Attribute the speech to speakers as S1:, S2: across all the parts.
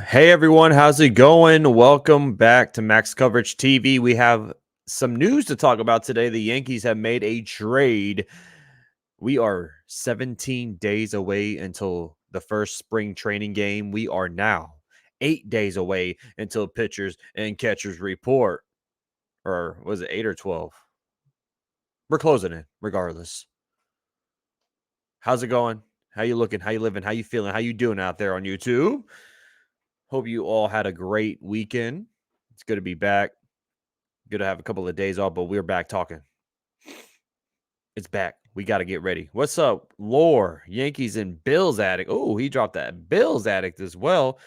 S1: Hey everyone, how's it going? Welcome back to Max Coverage TV. We have some news to talk about today. The Yankees have made a trade. We are 17 days away until the first spring training game. We are now 8 days away until pitchers and catchers report. Or was it 8 or 12? We're closing it regardless. How's it going? How you looking? How you living? How you feeling? How you doing out there on YouTube? Hope you all had a great weekend. It's good to be back. Good to have a couple of days off, but we're back talking. It's back. We got to get ready. What's up, Lore? Yankees and Bills addict. Oh, he dropped that Bills addict as well.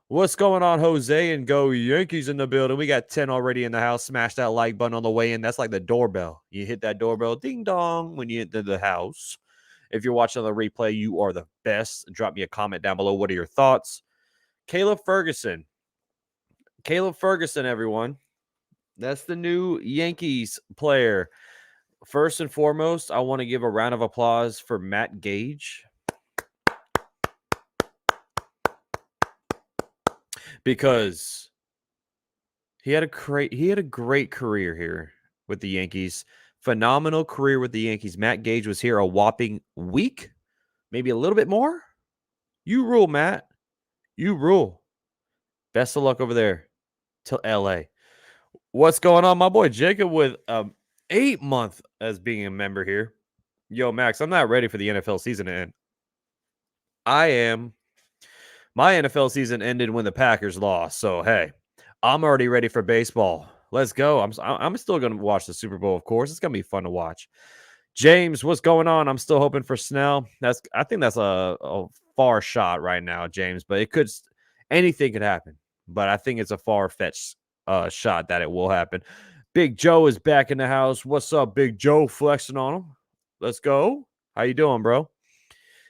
S1: What's going on, Jose? And go Yankees in the building. We got 10 already in the house. Smash that like button on the way in. That's like the doorbell. You hit that doorbell, ding dong, when you enter the house. If you're watching the replay, you are the best. Drop me a comment down below. What are your thoughts? Caleb Ferguson. Caleb Ferguson, everyone. That's the new Yankees player. First and foremost, I want to give a round of applause for Matt Gage because he had a great career here with the Yankees. Phenomenal career with the Yankees. Matt Gage was here a whopping week, maybe a little bit more. You rule, Matt. You rule. Best of luck over there to LA. What's going on, my boy Jacob with 8-month as being a member here. Yo, Max, I'm not ready for the NFL season to end. I am. My NFL season ended when the Packers lost. So, hey, I'm already ready for baseball. Let's go. I'm still going to watch the Super Bowl, of course. It's going to be fun to watch. James, what's going on? I'm still hoping for Snell. I think that's a far shot right now, James, but anything could happen. But I think it's a far-fetched shot that it will happen. Big Joe is back in the house. What's up, Big Joe? Flexing on him. Let's go. How you doing, bro?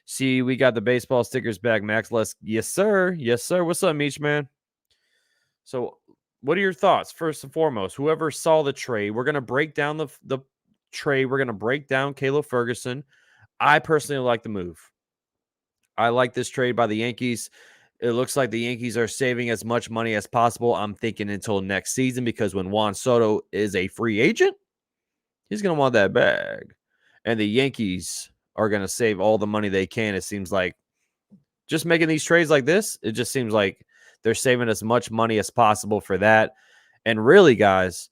S1: See, we got the baseball stickers back, Max. Yes, sir. Yes, sir. What's up, Meech, man? So, what are your thoughts? First and foremost, whoever saw the trade, we're going to break down the trade. We're going to break down Caleb Ferguson. I personally like the move. I like this trade by the Yankees. It looks like the Yankees are saving as much money as possible. I'm thinking until next season because when Juan Soto is a free agent, he's going to want that bag. And the Yankees are going to save all the money they can. It seems like just making these trades like this, it just seems like they're saving as much money as possible for that. And really, guys,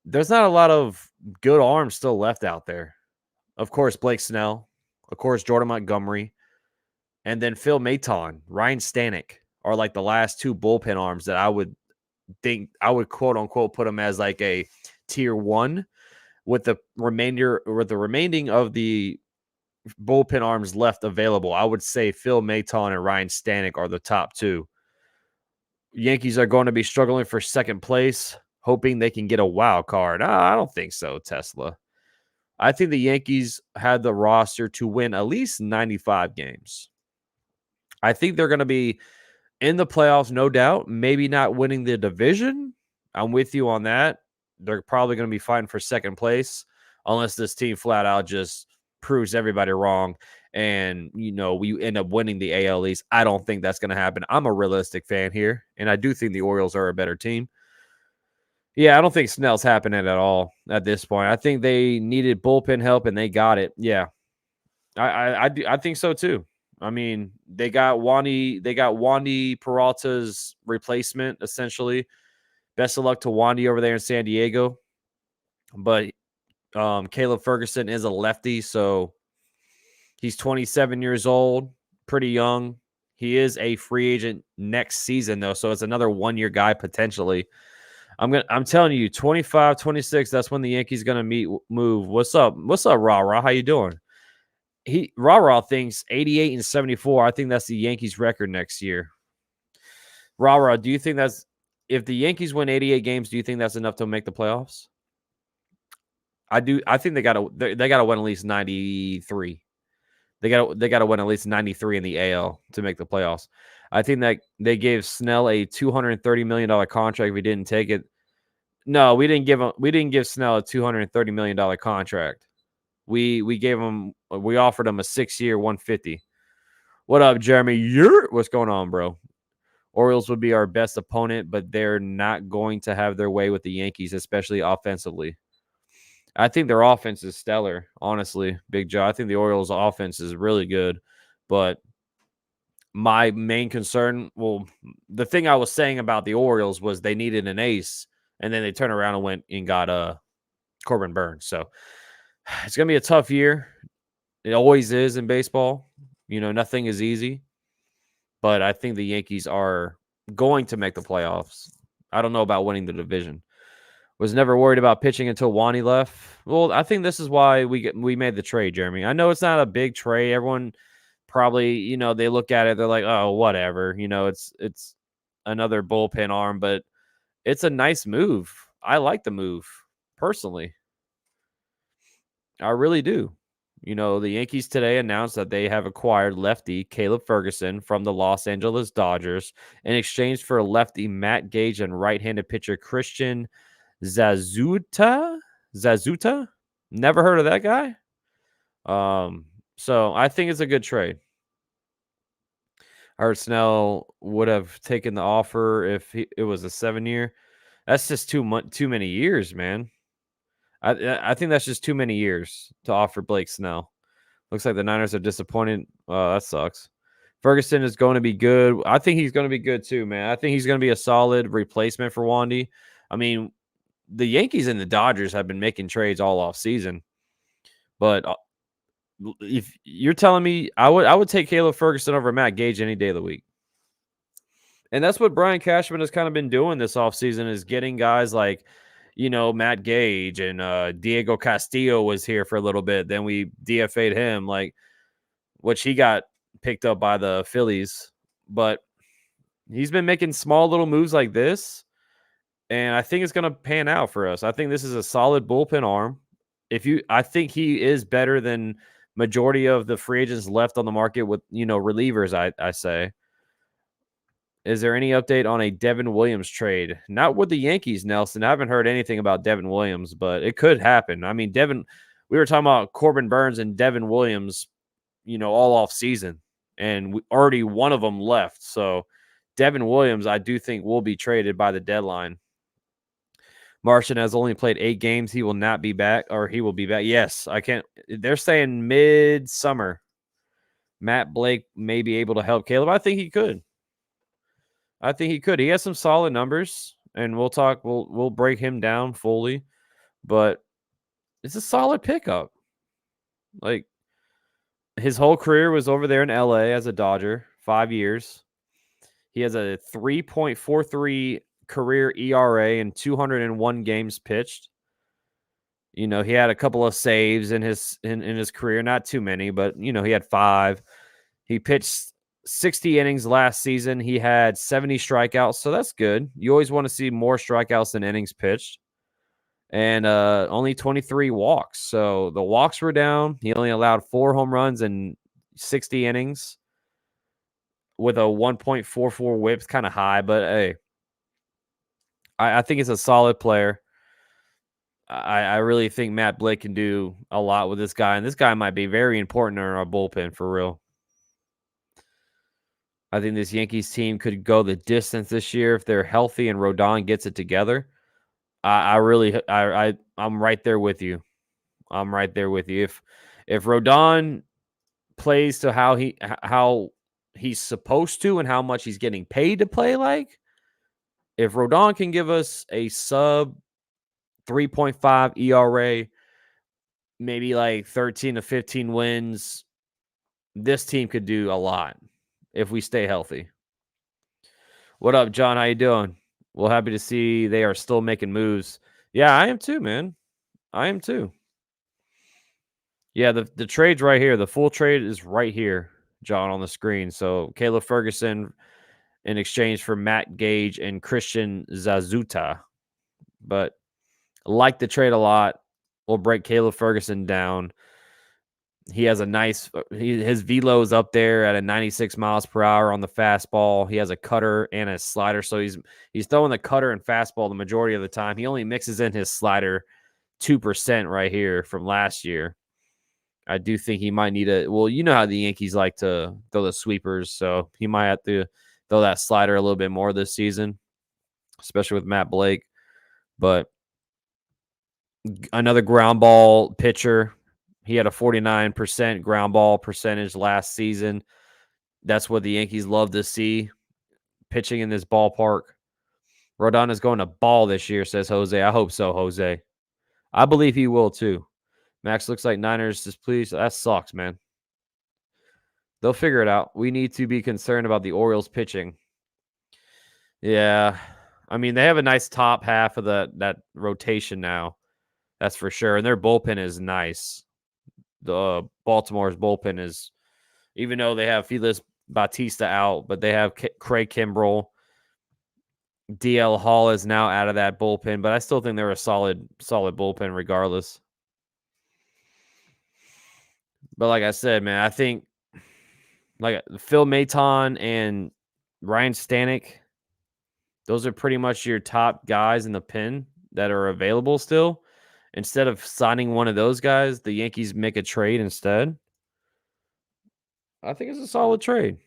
S1: there's not a lot of good arms still left out there. Of course, Blake Snell. Of course, Jordan Montgomery. And then Phil Maton, Ryan Stanek are like the last two bullpen arms that I would quote unquote put them as like a tier 1 with the remaining of the bullpen arms left available. I would say Phil Maton and Ryan Stanek are the top two. Yankees are going to be struggling for second place, hoping they can get a wild card. I don't think so, Tesla. I think the Yankees had the roster to win at least 95 games. I think they're going to be in the playoffs, no doubt. Maybe not winning the division. I'm with you on that. They're probably going to be fighting for second place unless this team flat out just proves everybody wrong and, we end up winning the AL East. I don't think that's going to happen. I'm a realistic fan here, and I do think the Orioles are a better team. Yeah, I don't think Snell's happening at all at this point. I think they needed bullpen help, and they got it. Yeah, I think so too. I mean, they got Wandy Peralta's replacement, essentially. Best of luck to Wandy over there in San Diego. But Caleb Ferguson is a lefty, so he's 27 years old, pretty young. He is a free agent next season, though, so it's another one-year guy potentially. I'm telling you, 25, 26, that's when the Yankees going to move. What's up? What's up, Ra? How you doing? Ra thinks 88 and 74. I think that's the Yankees record next year. Ra, do you think that's if the Yankees win 88 games, do you think that's enough to make the playoffs? I do. I think they got to win at least 93. They got to win at least 93 in the AL to make the playoffs. I think that they gave Snell a $230 million contract if he didn't take it. No, we didn't give Snell a $230 million contract. We offered him a 6-year $150. What up, Jeremy? What's going on, bro? Orioles would be our best opponent, but they're not going to have their way with the Yankees, especially offensively. I think their offense is stellar, honestly, Big Joe. I think the Orioles' offense is really good, but my main concern, well, the thing I was saying about the Orioles was they needed an ace, and then they turned around and went and got Corbin Burns. So it's going to be a tough year. It always is in baseball. Nothing is easy, but I think the Yankees are going to make the playoffs. I don't know about winning the division. Was never worried about pitching until Wani left. Well, I think this is why we made the trade, Jeremy. I know it's not a big trade. Everyone probably, they look at it, they're like, oh, whatever. It's another bullpen arm, but it's a nice move. I like the move, personally. I really do. The Yankees today announced that they have acquired lefty Caleb Ferguson from the Los Angeles Dodgers in exchange for lefty Matt Gage and right-handed pitcher Christian Zazuta. Never heard of that guy. So I think it's a good trade. Art Snell would have taken the offer if it was a 7-year. That's just too many years, man. I think that's just too many years to offer Blake Snell. Looks like the Niners are disappointed. That sucks. Ferguson is going to be good. I think he's going to be good too, man. I think he's going to be a solid replacement for Wandy. I mean, the Yankees and the Dodgers have been making trades all off season, but if you're telling me, I would take Caleb Ferguson over Matt Gage any day of the week. And that's what Brian Cashman has kind of been doing this offseason, is getting guys like, Matt Gage and Diego Castillo was here for a little bit. Then we DFA'd him, which he got picked up by the Phillies. But he's been making small little moves like this, and I think it's going to pan out for us. I think this is a solid bullpen arm. I think he is better than majority of the free agents left on the market with, relievers, I say. Is there any update on a Devin Williams trade? Not with the Yankees, Nelson. I haven't heard anything about Devin Williams, but it could happen. I mean, we were talking about Corbin Burns and Devin Williams, all off season, and already one of them left. So Devin Williams, I do think, will be traded by the deadline. Martian has only played 8 games. He will not be back, or he will be back. Yes, I can't. They're saying mid-summer. Matt Blake may be able to help Caleb. I think he could. He has some solid numbers, and we'll break him down fully, but it's a solid pickup. Like, his whole career was over there in LA as a Dodger, 5 years. He has a 3.43 career ERA and 201 games pitched. He had a couple of saves in his career, not too many, but he had 5. He pitched 60 innings last season. He had 70 strikeouts, so that's good. You always want to see more strikeouts than innings pitched. And only 23 walks. So the walks were down. He only allowed 4 home runs in 60 innings with a 1.44 whip. Kind of high, but hey, I think he's a solid player. I really think Matt Blake can do a lot with this guy, and this guy might be very important in our bullpen for real. I think this Yankees team could go the distance this year if they're healthy and Rodon gets it together. I'm right there with you. I'm right there with you. If Rodon plays to how he's supposed to and how much he's getting paid to play like, if Rodon can give us a sub 3.5 ERA, maybe like 13 to 15 wins, this team could do a lot if we stay healthy. What up, John? How you doing? Well, happy to see they are still making moves. Yeah, I am too, man. I am too. Yeah, the trade's right here. The full trade is right here, John, on the screen. So Caleb Ferguson in exchange for Matt Gage and Christian Zazuta. But I like the trade a lot. We'll break Caleb Ferguson down. He has a nice his velo is up there at a 96 miles per hour on the fastball. He has a cutter and a slider, so he's throwing the cutter and fastball the majority of the time. He only mixes in his slider 2% right here from last year. I do think he might need you know how the Yankees like to throw the sweepers, so he might have to throw that slider a little bit more this season, especially with Matt Blake. But another ground ball pitcher. He had a 49% ground ball percentage last season. That's what the Yankees love to see, pitching in this ballpark. Rodon is going to ball this year, says Jose. I hope so, Jose. I believe he will too. Max looks like Niners displeased. That sucks, man. They'll figure it out. We need to be concerned about the Orioles pitching. Yeah. I mean, they have a nice top half of that rotation now. That's for sure. And their bullpen is nice. The Baltimore's bullpen is, even though they have Felix Bautista out, but they have Craig Kimbrell. DL Hall is now out of that bullpen, but I still think they're a solid bullpen regardless. But like I said, man, I think like Phil Maton and Ryan Stanek, those are pretty much your top guys in the pen that are available still. Instead of signing one of those guys, the Yankees make a trade instead. I think it's a solid trade.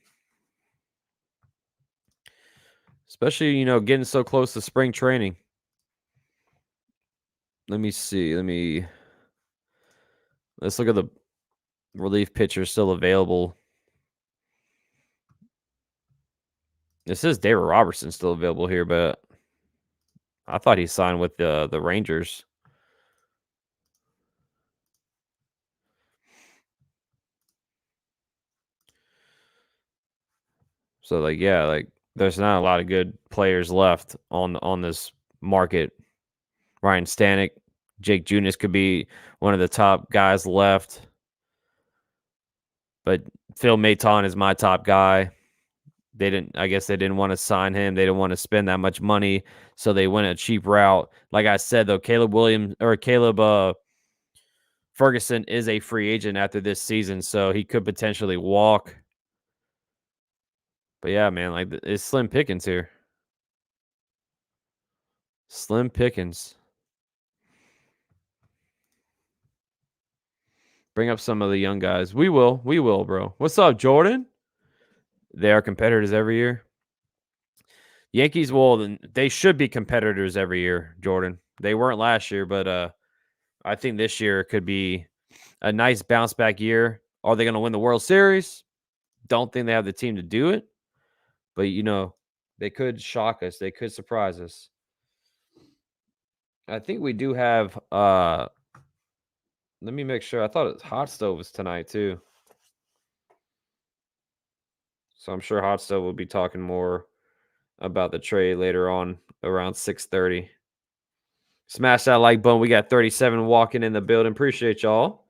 S1: Especially, you know, getting so close to spring training. Let me see. Let's look at the relief pitchers still available. It says David Robertson's still available here, but I thought he signed with the Rangers. So like, yeah, like there's not a lot of good players left on this market. Ryan Stanek, Jake Junis could be one of the top guys left. But Phil Maton is my top guy. I guess they didn't want to sign him. They didn't want to spend that much money. So they went a cheap route. Like I said, though, Caleb Ferguson is a free agent after this season, so he could potentially walk. But yeah, man, like it's slim pickings here. Slim pickings. Bring up some of the young guys. We will, bro. What's up, Jordan? They are competitors every year. Yankees, well, they should be competitors every year, Jordan. They weren't last year, but I think this year could be a nice bounce back year. Are they going to win the World Series? Don't think they have the team to do it. But, you know, they could shock us. They could surprise us. I think we do have let me make sure. I thought Hot Stove was tonight too. So I'm sure Hot Stove will be talking more about the trade later on around 6:30. Smash that like button. We got 37 walking in the building. Appreciate y'all.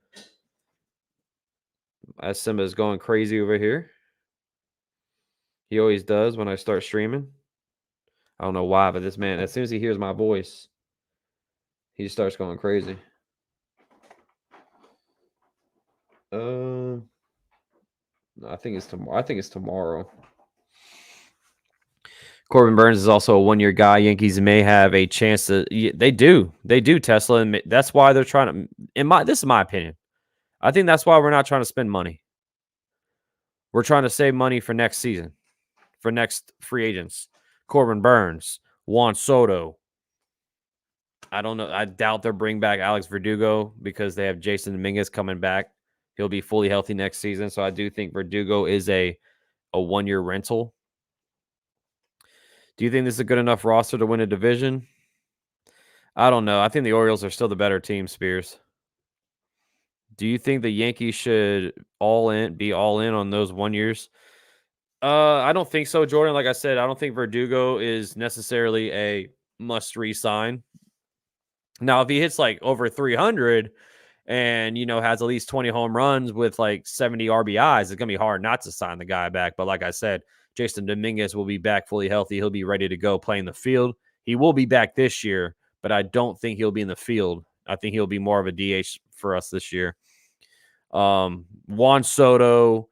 S1: As Simba's going crazy over here. He always does when I start streaming. I don't know why, but this man, as soon as he hears my voice, he starts going crazy. I think it's tomorrow. I think it's tomorrow. Corbin Burns is also a one-year guy. Yankees may have a chance to. They do, Tesla, and that's why they're trying to. This is my opinion. I think that's why we're not trying to spend money. We're trying to save money for next season, for next free agents. Corbin Burns, Juan Soto. I don't know. I doubt they'll bring back Alex Verdugo because they have Jasson Dominguez coming back. He'll be fully healthy next season. So I do think Verdugo is a one-year rental. Do you think this is a good enough roster to win a division? I don't know. I think the Orioles are still the better team, Spears. Do you think the Yankees should be all in on those 1 years? I don't think so, Jordan. Like I said, I don't think Verdugo is necessarily a must re-sign. Now, if he hits like over 300 and, you know, has at least 20 home runs with like 70 RBIs, it's going to be hard not to sign the guy back. But like I said, Jasson Dominguez will be back fully healthy. He'll be ready to go play in the field. He will be back this year, but I don't think he'll be in the field. I think he'll be more of a DH for us this year. Juan Soto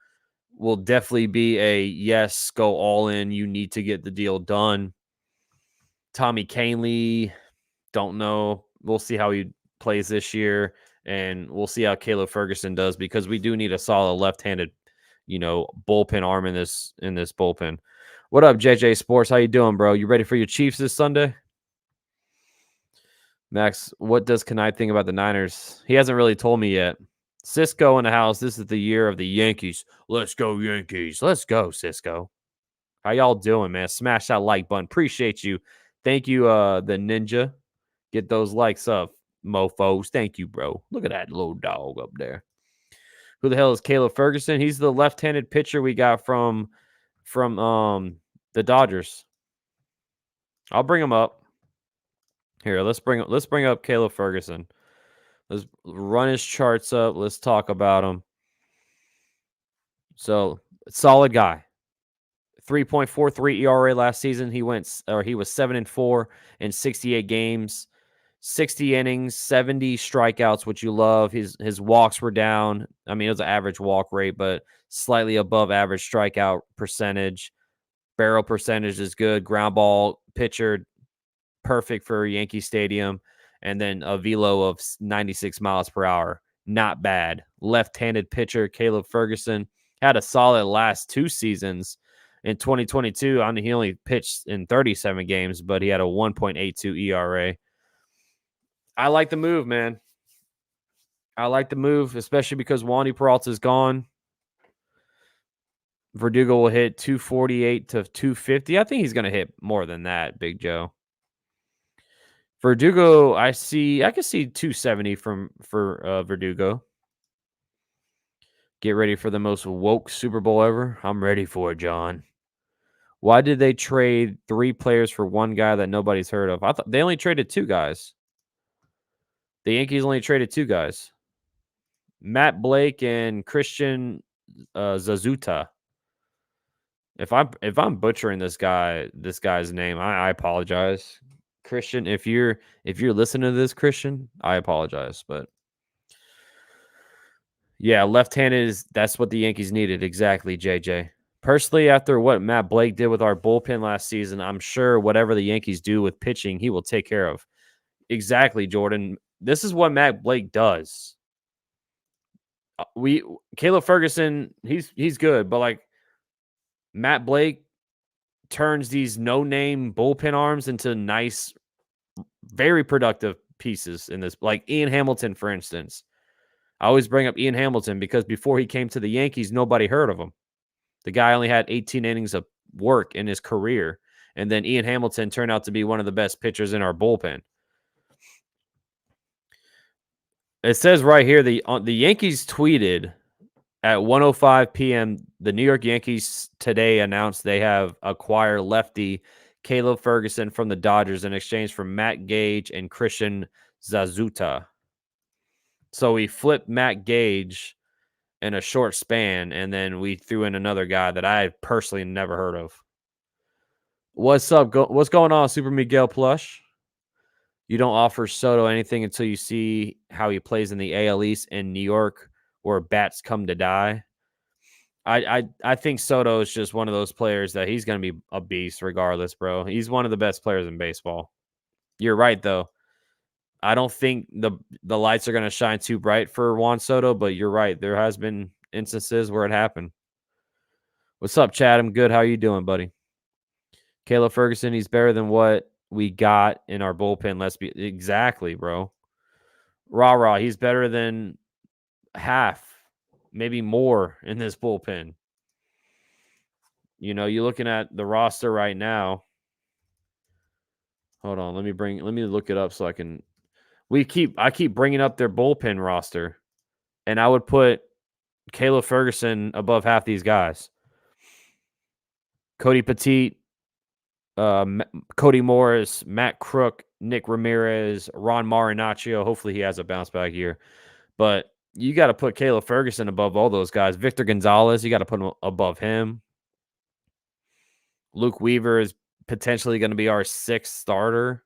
S1: will definitely be a yes, go all in. You need to get the deal done. Tommy Kahnle, don't know. We'll see how he plays this year, and we'll see how Caleb Ferguson does because we do need a solid left-handed, bullpen arm in this bullpen. What up, JJ Sports? How you doing, bro? You ready for your Chiefs this Sunday? Max, what does Kanai think about the Niners? He hasn't really told me yet. Cisco in the house. This is the year of the Yankees. Let's go, Yankees. Let's go, Cisco. How y'all doing, man? Smash that like button. Appreciate you. Thank you, the ninja. Get those likes up, mofos. Thank you, bro. Look at that little dog up there. Who the hell is Caleb Ferguson? He's the left-handed pitcher we got from the Dodgers. I'll bring him up. Here, let's bring up Caleb Ferguson. Let's run his charts up. Let's talk about him. So, solid guy. 3.43 ERA last season. He was 7-4 in 68 games, 60 innings, 70 strikeouts, which you love. His walks were down. I mean, it was an average walk rate, but slightly above average strikeout percentage. Barrel percentage is good. Ground ball pitcher, perfect for Yankee Stadium. And then a velo of 96 miles per hour. Not bad. Left-handed pitcher, Caleb Ferguson, had a solid last 2 seasons. In 2022, he only pitched in 37 games, but he had a 1.82 ERA. I like the move, man. I like the move, especially because Wandy Peralta is gone. Verdugo will hit 248 to 250. I think he's going to hit more than that, Big Joe. Verdugo, I can see 270 for Verdugo. Get ready for the most woke Super Bowl ever. I'm ready for it, John. Why did they trade 3 players for one guy that nobody's heard of? I thought they only traded 2 guys. The Yankees only traded 2 guys. Matt Blake and Christian Zazuta. If I'm butchering this guy's name, I apologize. Christian, if you're listening to this, Christian, I apologize, but yeah, left-handed that's what the Yankees needed. Exactly, JJ. Personally, after what Matt Blake did with our bullpen last season, I'm sure whatever the Yankees do with pitching, he will take care of. Exactly, Jordan. This is what Matt Blake does. Caleb Ferguson, he's good, but like Matt Blake turns these no-name bullpen arms into nice, very productive pieces in this. Like Ian Hamilton, for instance. I always bring up Ian Hamilton because before he came to the Yankees, nobody heard of him. The guy only had 18 innings of work in his career. And then Ian Hamilton turned out to be one of the best pitchers in our bullpen. It says right here, the Yankees tweeted at 1:05 p.m., the New York Yankees today announced they have acquired lefty Caleb Ferguson from the Dodgers in exchange for Matt Gage and Christian Zazuta. So we flipped Matt Gage in a short span, and then we threw in another guy that I personally never heard of. What's up? What's going on, Super Miguel Plush? You don't offer Soto anything until you see how he plays in the AL East in New York, where bats come to die. I think Soto is just one of those players that he's going to be a beast regardless, bro. He's one of the best players in baseball. You're right, though. I don't think the lights are going to shine too bright for Juan Soto, but you're right. There has been instances where it happened. What's up, Chad? I'm good. How you doing, buddy? Caleb Ferguson, he's better than what we got in our bullpen. Exactly, bro. Rah, he's better than half, maybe more in this bullpen. You're looking at the roster right now. Hold on, let me look it up so I can. I keep bringing up their bullpen roster, and I would put Caleb Ferguson above half these guys. Cody Petit, Cody Morris, Matt Crook, Nick Ramirez, Ron Marinaccio. Hopefully he has a bounce back year. But you got to put Caleb Ferguson above all those guys. Victor Gonzalez, you got to put him above him. Luke Weaver is potentially going to be our 6th starter.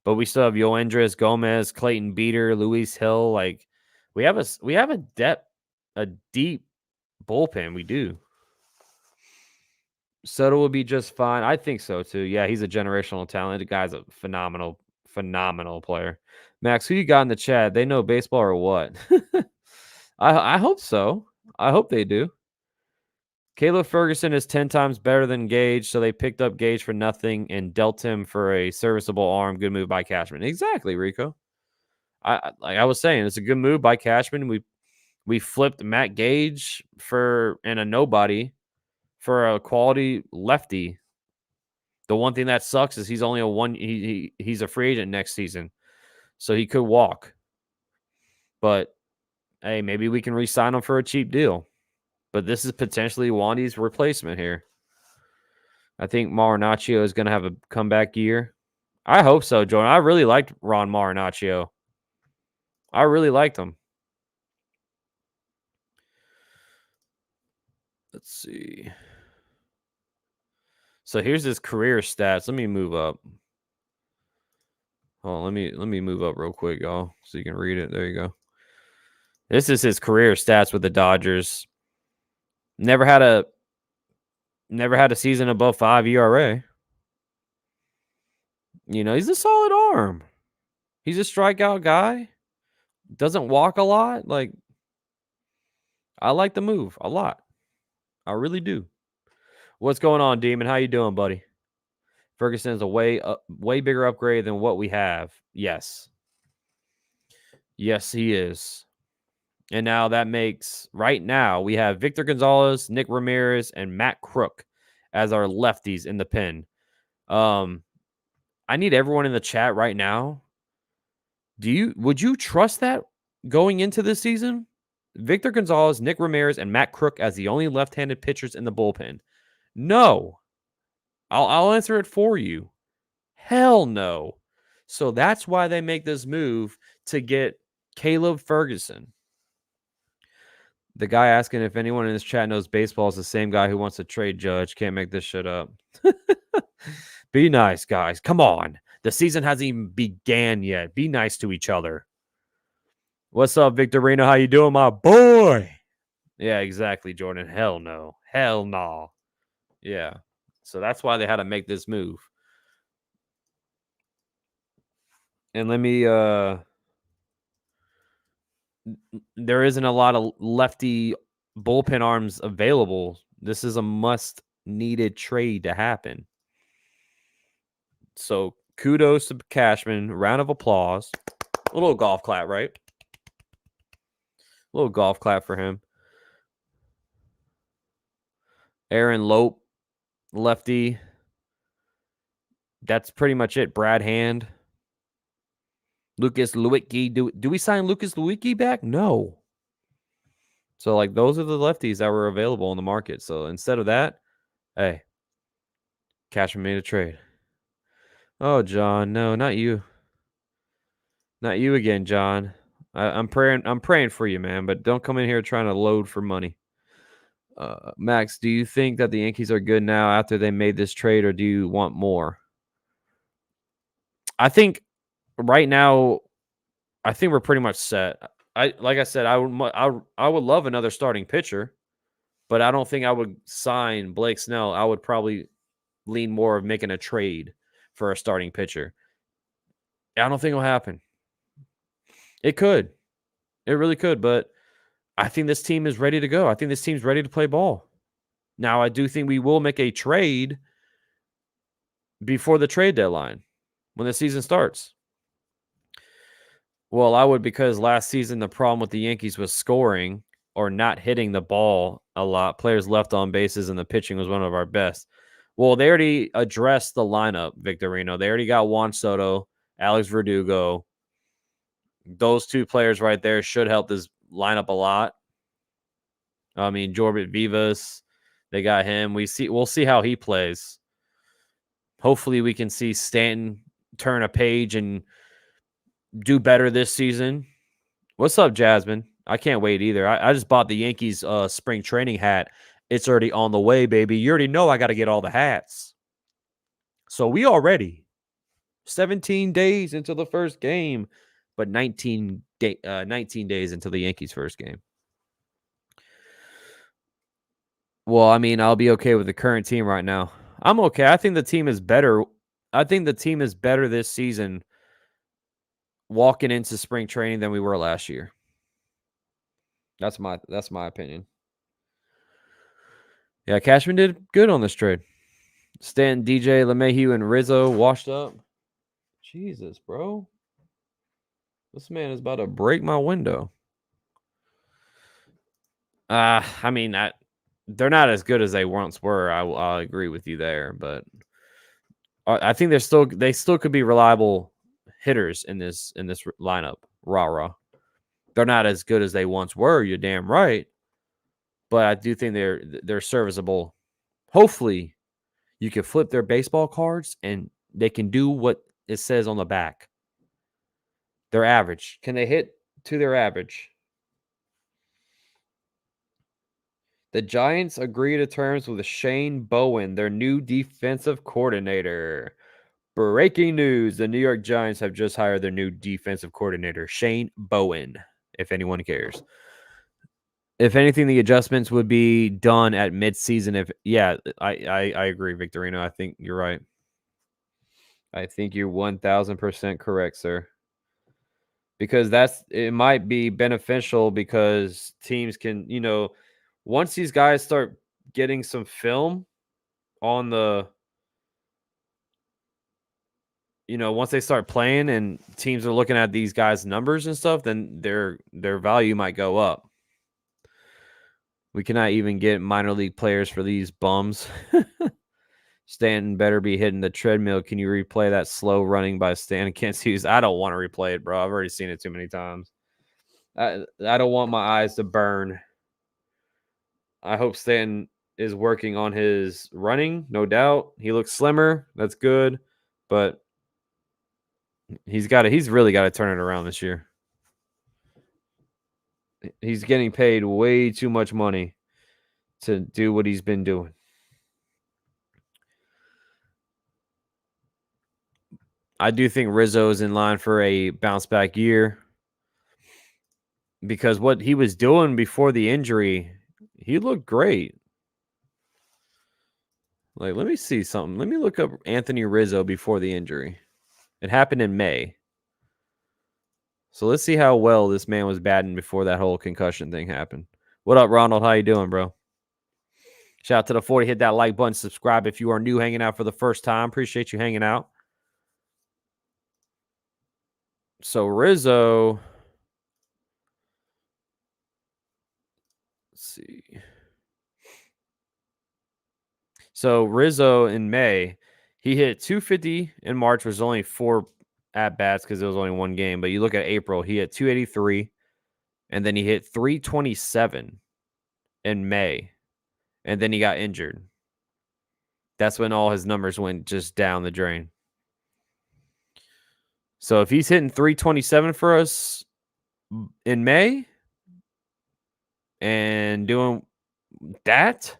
S1: But we still have Yoendris Gomez, Clayton Beater, Luis Hill. Like we have a deep bullpen. We do. Soto will be just fine. I think so too. Yeah, he's a generational talent. The guy's a phenomenal player. Max, who you got in the chat? They know baseball or what? I hope so. I hope they do. Caleb Ferguson is 10 times better than Gage, so they picked up Gage for nothing and dealt him for a serviceable arm. Good move by Cashman. Exactly, Rico. Like I was saying, it's a good move by Cashman. We flipped Matt Gage and a nobody for a quality lefty. The one thing that sucks is he's only he's a free agent next season, so he could walk. But hey, maybe we can re-sign him for a cheap deal. But this is potentially Wandy's replacement here. I think Marinaccio is going to have a comeback year. I hope so, Jordan. I really liked Ron Marinaccio. I really liked him. Let's see. So here's his career stats. Let me move up. Oh, let me move up real quick, y'all, so you can read it. There you go. This is his career stats with the Dodgers. Never had a season above 5 ERA. You know, he's a solid arm. He's a strikeout guy. Doesn't walk a lot. Like, I like the move a lot. I really do. What's going on, Demon? How you doing, buddy? Ferguson is a way bigger upgrade than what we have. Yes. Yes, he is. And now that makes, right now, we have Victor Gonzalez, Nick Ramirez, and Matt Crook as our lefties in the pen. I need everyone in the chat right now. Would you trust that going into this season? Victor Gonzalez, Nick Ramirez, and Matt Crook as the only left-handed pitchers in the bullpen. No. I'll answer it for you. Hell no. So that's why they make this move to get Caleb Ferguson. The guy asking if anyone in this chat knows baseball is the same guy who wants to trade Judge. Can't make this shit up. Be nice, guys. Come on. The season hasn't even began yet. Be nice to each other. What's up, Victorino? How you doing, my boy? Yeah, exactly, Jordan. Hell no. Hell no. Yeah. So that's why they had to make this move. And let me there isn't a lot of lefty bullpen arms available. This is a must needed trade to happen. So kudos to Cashman. Round of applause. A little golf clap, right? A little golf clap for him. Aaron Lope, lefty. That's pretty much it. Brad Hand. Lucas Lewicki. Do we sign Lucas Lewicki back? No. So, like, those are the lefties that were available in the market. So, instead of that, hey, Cashman made a trade. Oh, John, no, not you. Not you again, John. I'm praying for you, man, but don't come in here trying to load for money. Max, do you think that the Yankees are good now after they made this trade, or do you want more? I think right now, I think we're pretty much set. Like I said, I would love another starting pitcher, but I don't think I would sign Blake Snell. I would probably lean more of making a trade for a starting pitcher. I don't think it'll happen. It could. It really could, but I think this team is ready to go. I think this team's ready to play ball. Now, I do think we will make a trade before the trade deadline when the season starts. Well, I would, because last season the problem with the Yankees was scoring or not hitting the ball a lot. Players left on bases, and the pitching was one of our best. Well, they already addressed the lineup, Victorino. They already got Juan Soto, Alex Verdugo. Those two players right there should help this lineup a lot. I mean, Jorbit Vivas, they got him. We'll see how he plays. Hopefully we can see Stanton turn a page and do better this season. What's up, Jasmine? I can't wait either. I just bought the Yankees spring training hat. It's already on the way, baby. You already know I got to get all the hats. So we are ready. 17 days until the first game, but 19 days until the Yankees' first game. Well, I mean, I'll be okay with the current team right now. I'm okay. I think the team is better. I think the team is better this season walking into spring training than we were last year. That's my opinion. Yeah, Cashman did good on this trade. Stanton, DJ, LeMahieu, and Rizzo washed up. Jesus, bro. This man is about to break my window. I mean, they're not as good as they once were. I'll agree with you there, but I think they still could be reliable hitters in this lineup. Rah. They're not as good as they once were. You're damn right, but I do think they're serviceable. Hopefully, you can flip their baseball cards and they can do what it says on the back. Their average. Can they hit to their average? The Giants agree to terms with Shane Bowen, their new defensive coordinator. Breaking news. The New York Giants have just hired their new defensive coordinator, Shane Bowen, if anyone cares. If anything, the adjustments would be done at midseason. I agree, Victorino. I think you're right. I think you're 1,000% correct, sir. Because it might be beneficial because teams can, once these guys start getting some film on the, once they start playing and teams are looking at these guys' numbers and stuff, then their value might go up. We cannot even get minor league players for these bums. Stanton better be hitting the treadmill. Can you replay that slow running by Stanton against Hughes? I don't want to replay it, bro. I've already seen it too many times. I don't want my eyes to burn. I hope Stanton is working on his running, no doubt. He looks slimmer. That's good. But he's really got to turn it around this year. He's getting paid way too much money to do what he's been doing. I do think Rizzo is in line for a bounce back year because what he was doing before the injury, he looked great. Like, let me see something. Let me look up Anthony Rizzo before the injury. It happened in May. So let's see how well this man was batting before that whole concussion thing happened. What up, Ronald? How you doing, bro? Shout out to the 40. Hit that like button. Subscribe if you are new, hanging out for the first time. Appreciate you hanging out. So Rizzo, let's see. So Rizzo in May, he hit 250 in March, was only 4 at-bats because it was only one game. But you look at April, he hit 283, and then he hit 327 in May, and then he got injured. That's when all his numbers went just down the drain. So if he's hitting 327 for us in May and doing that,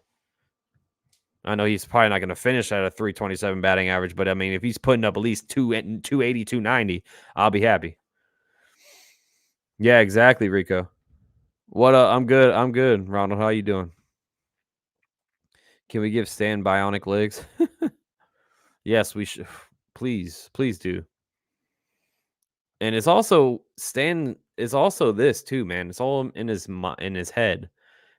S1: I know he's probably not going to finish at a 327 batting average, but I mean, if he's putting up at least 280, 290, I'll be happy. Yeah, exactly, Rico. What up? I'm good. Ronald, how you doing? Can we give Stan bionic legs? Yes, we should. Please do. And it's also Stan is also this too, man. It's all in his head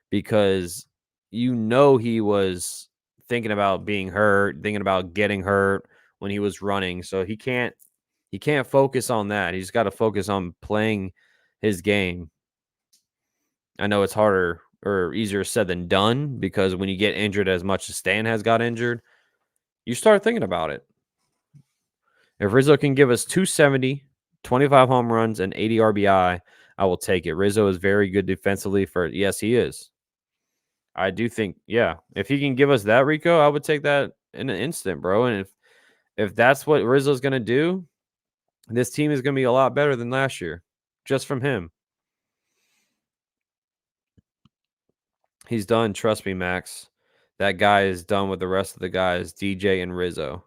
S1: because he was thinking about being hurt, thinking about getting hurt when he was running. So he can't focus on that. He's got to focus on playing his game. I know it's harder or easier said than done because when you get injured as much as Stan has got injured, you start thinking about it. If Rizzo can give us 270, 25 home runs, and 80 RBI, I will take it. Rizzo is very good defensively yes, he is. I do think, yeah, if he can give us that, Rico, I would take that in an instant, bro. And if that's what Rizzo's going to do, this team is going to be a lot better than last year, just from him. He's done. Trust me, Max. That guy is done with the rest of the guys, DJ and Rizzo.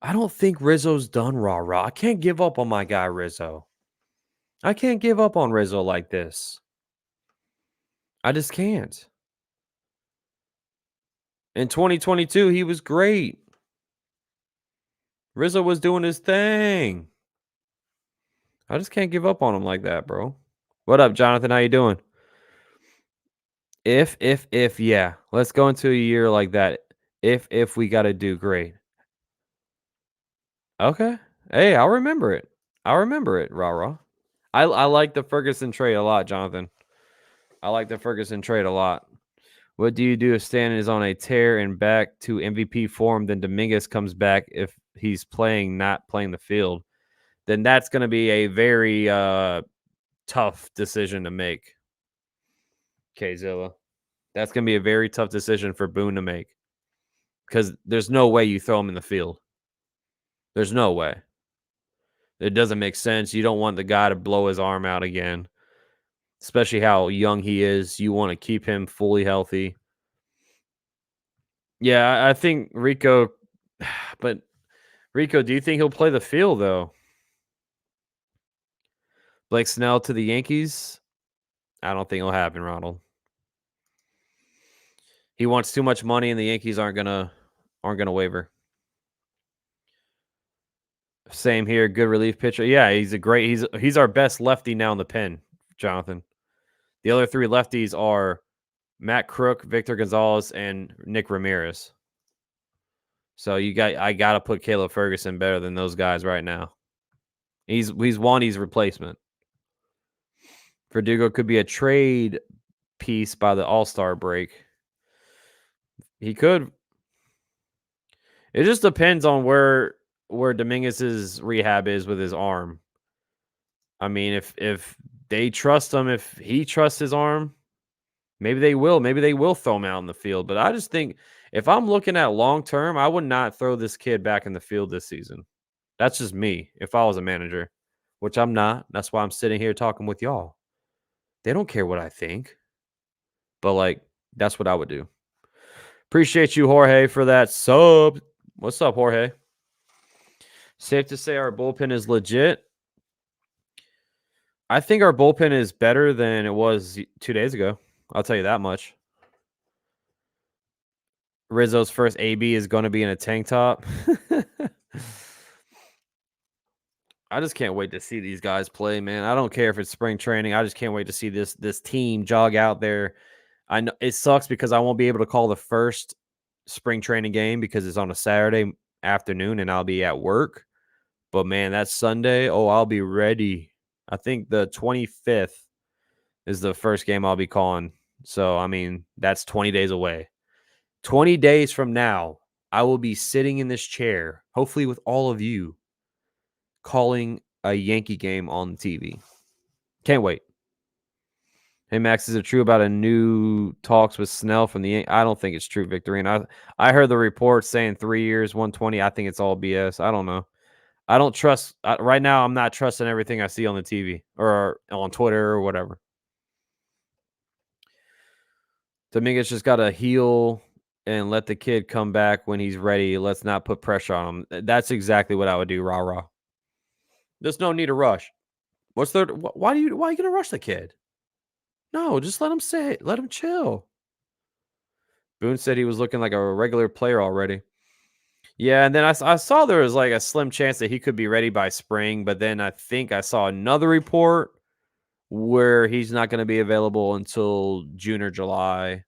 S1: I don't think Rizzo's done, rah. I can't give up on my guy, Rizzo. I can't give up on Rizzo like this. I just can't. In 2022, he was great. Rizzo was doing his thing. I just can't give up on him like that, bro. What up, Jonathan? How you doing? If, yeah. Let's go into a year like that. If we got to do great. Okay. Hey, I'll remember it. I'll remember it, rah. I like the Ferguson trade a lot, Jonathan. I like the Ferguson trade a lot. What do you do if Stanton is on a tear and back to MVP form, then Dominguez comes back if he's not playing the field? Then that's going to be a very tough decision to make, K-Zilla. That's going to be a very tough decision for Boone to make because there's no way you throw him in the field. There's no way. It doesn't make sense. You don't want the guy to blow his arm out again, especially how young he is. You want to keep him fully healthy. Yeah, I think Rico, but Rico, do you think he'll play the field, though? Blake Snell to the Yankees? I don't think it'll happen, Ronald. He wants too much money, and the Yankees aren't gonna waver. Same here. Good relief pitcher. Yeah, he's our best lefty now in the pen, Jonathan. The other three lefties are Matt Crook, Victor Gonzalez, and Nick Ramirez. So I gotta put Caleb Ferguson better than those guys right now. He's Wandy's replacement. Verdugo could be a trade piece by the All-Star break. He could. It just depends on where Dominguez's rehab is with his arm. I mean, if they trust him, if he trusts his arm, maybe they will. Maybe they will throw him out in the field. But I just think if I'm looking at long term, I would not throw this kid back in the field this season. That's just me if I was a manager, which I'm not. That's why I'm sitting here talking with y'all. They don't care what I think. But, that's what I would do. Appreciate you, Jorge, for that sub. What's up, Jorge? Safe to say our bullpen is legit. I think our bullpen is better than it was 2 days ago. I'll tell you that much. Rizzo's first AB is going to be in a tank top. I just can't wait to see these guys play, man. I don't care if it's spring training. I just can't wait to see this team jog out there. I know it sucks because I won't be able to call the first spring training game because it's on a Saturday afternoon and I'll be at work. But, man, that's Sunday. Oh, I'll be ready. I think the 25th is the first game I'll be calling. So, I mean, that's 20 days away. 20 days from now, I will be sitting in this chair, hopefully with all of you, calling a Yankee game on TV. Can't wait. Hey, Max, is it true about a new talks with Snell from the Yankees? I don't think it's true, Victorine. I heard the report saying 3 years, 120. I think it's all BS. I don't know. I don't trust right now. I'm not trusting everything I see on the TV or on Twitter or whatever. Dominguez just got to heal and let the kid come back when he's ready. Let's not put pressure on him. That's exactly what I would do, rah. There's no need to rush. Why are you going to rush the kid? No, just let him sit. Let him chill. Boone said he was looking like a regular player already. Yeah, and then I saw there was like a slim chance that he could be ready by spring, but then I think I saw another report where he's not going to be available until June or July.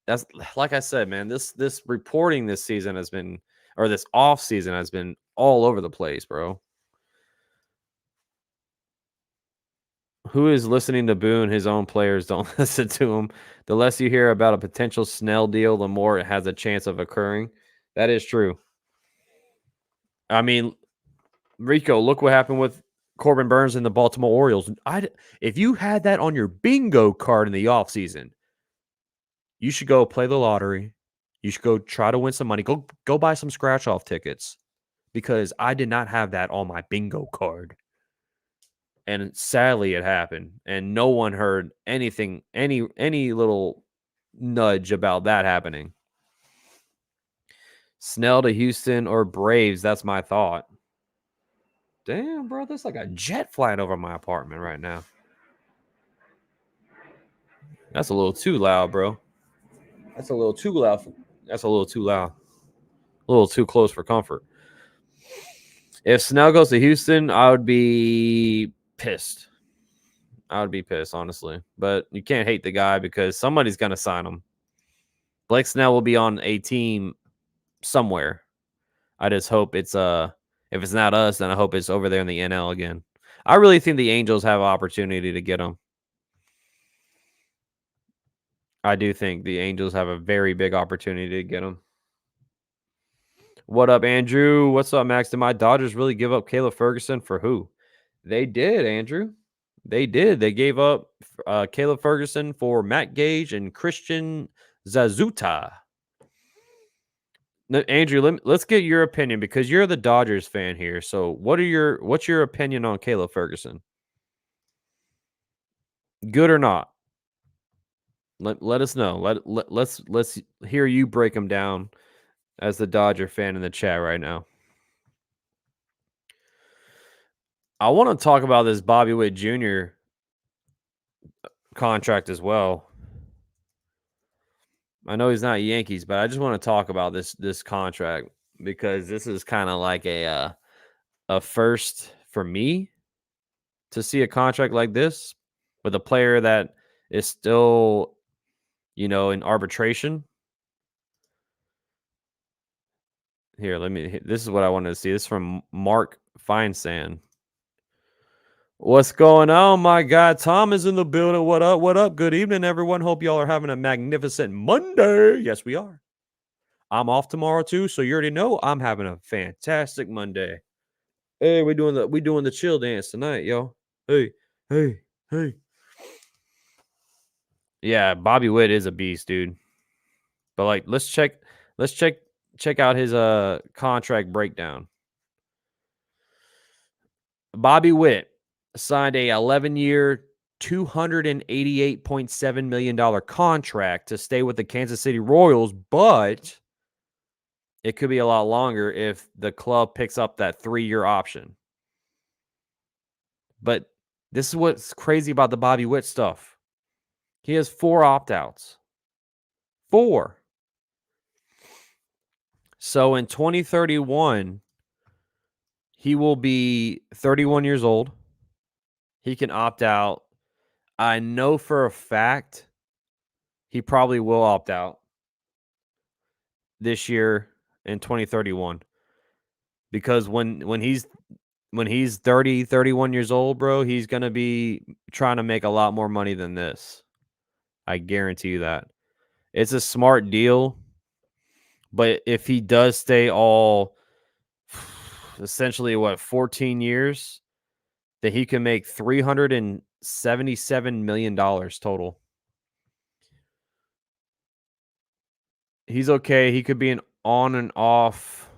S1: That's like I said, man, this reporting this season has been, or this off season has been all over the place, bro. Who is listening to Boone? His own players don't listen to him. The less you hear about a potential Snell deal, the more it has a chance of occurring. That is true. I mean, Rico, look what happened with Corbin Burns and the Baltimore Orioles. If you had that on your bingo card in the offseason, you should go play the lottery. You should go try to win some money. Go buy some scratch-off tickets because I did not have that on my bingo card. And sadly, it happened. And no one heard anything, any little nudge about that happening. Snell to Houston or Braves, that's my thought. Damn, bro, there's like a jet flying over my apartment right now. That's a little too loud, bro. That's a little too loud. That's a little too loud. A little too close for comfort. If Snell goes to Houston, I would be pissed. I would be pissed, honestly. But you can't hate the guy because somebody's going to sign him. Blake Snell will be on a team somewhere. I just hope it's if it's not us, then I hope it's over there in the NL again. I really think the Angels have an opportunity to get him. I do think the Angels have a very big opportunity to get him. What up, Andrew? What's up, Max? Did my Dodgers really give up Caleb Ferguson for who? They did, Andrew. They did. They gave up Caleb Ferguson for Matt Gage and Christian Zazuta. Andrew, let's get your opinion because you're the Dodgers fan here. So, what's your opinion on Caleb Ferguson? Good or not? Let us know. Let's hear you break him down as the Dodger fan in the chat right now. I want to talk about this Bobby Witt Jr. contract as well. I know he's not Yankees, but I just want to talk about this contract because this is kind of like a first for me to see a contract like this with a player that is still, in arbitration. Here, this is what I wanted to see. This is from Mark Feinsand. What's going on, my guy? Tom is in the building. What up? What up? Good evening, everyone. Hope y'all are having a magnificent Monday. Yes, we are. I'm off tomorrow too, so you already know I'm having a fantastic Monday. Hey, we doing the chill dance tonight, yo. Hey, hey, hey. Yeah, Bobby Witt is a beast, dude. But like, let's check out his contract breakdown. Bobby Witt signed a 11-year, $288.7 million contract to stay with the Kansas City Royals, but it could be a lot longer if the club picks up that 3-year option. But this is what's crazy about the Bobby Witt stuff. He has 4 opt-outs. 4. So in 2031, he will be 31 years old. He can opt out. I know for a fact he probably will opt out this year in 2031. Because when he's 30, 31 years old, bro, he's going to be trying to make a lot more money than this. I guarantee you that. It's a smart deal. But if he does stay all essentially 14 years, that he can make $377 million total. He's okay. He could be an on and off.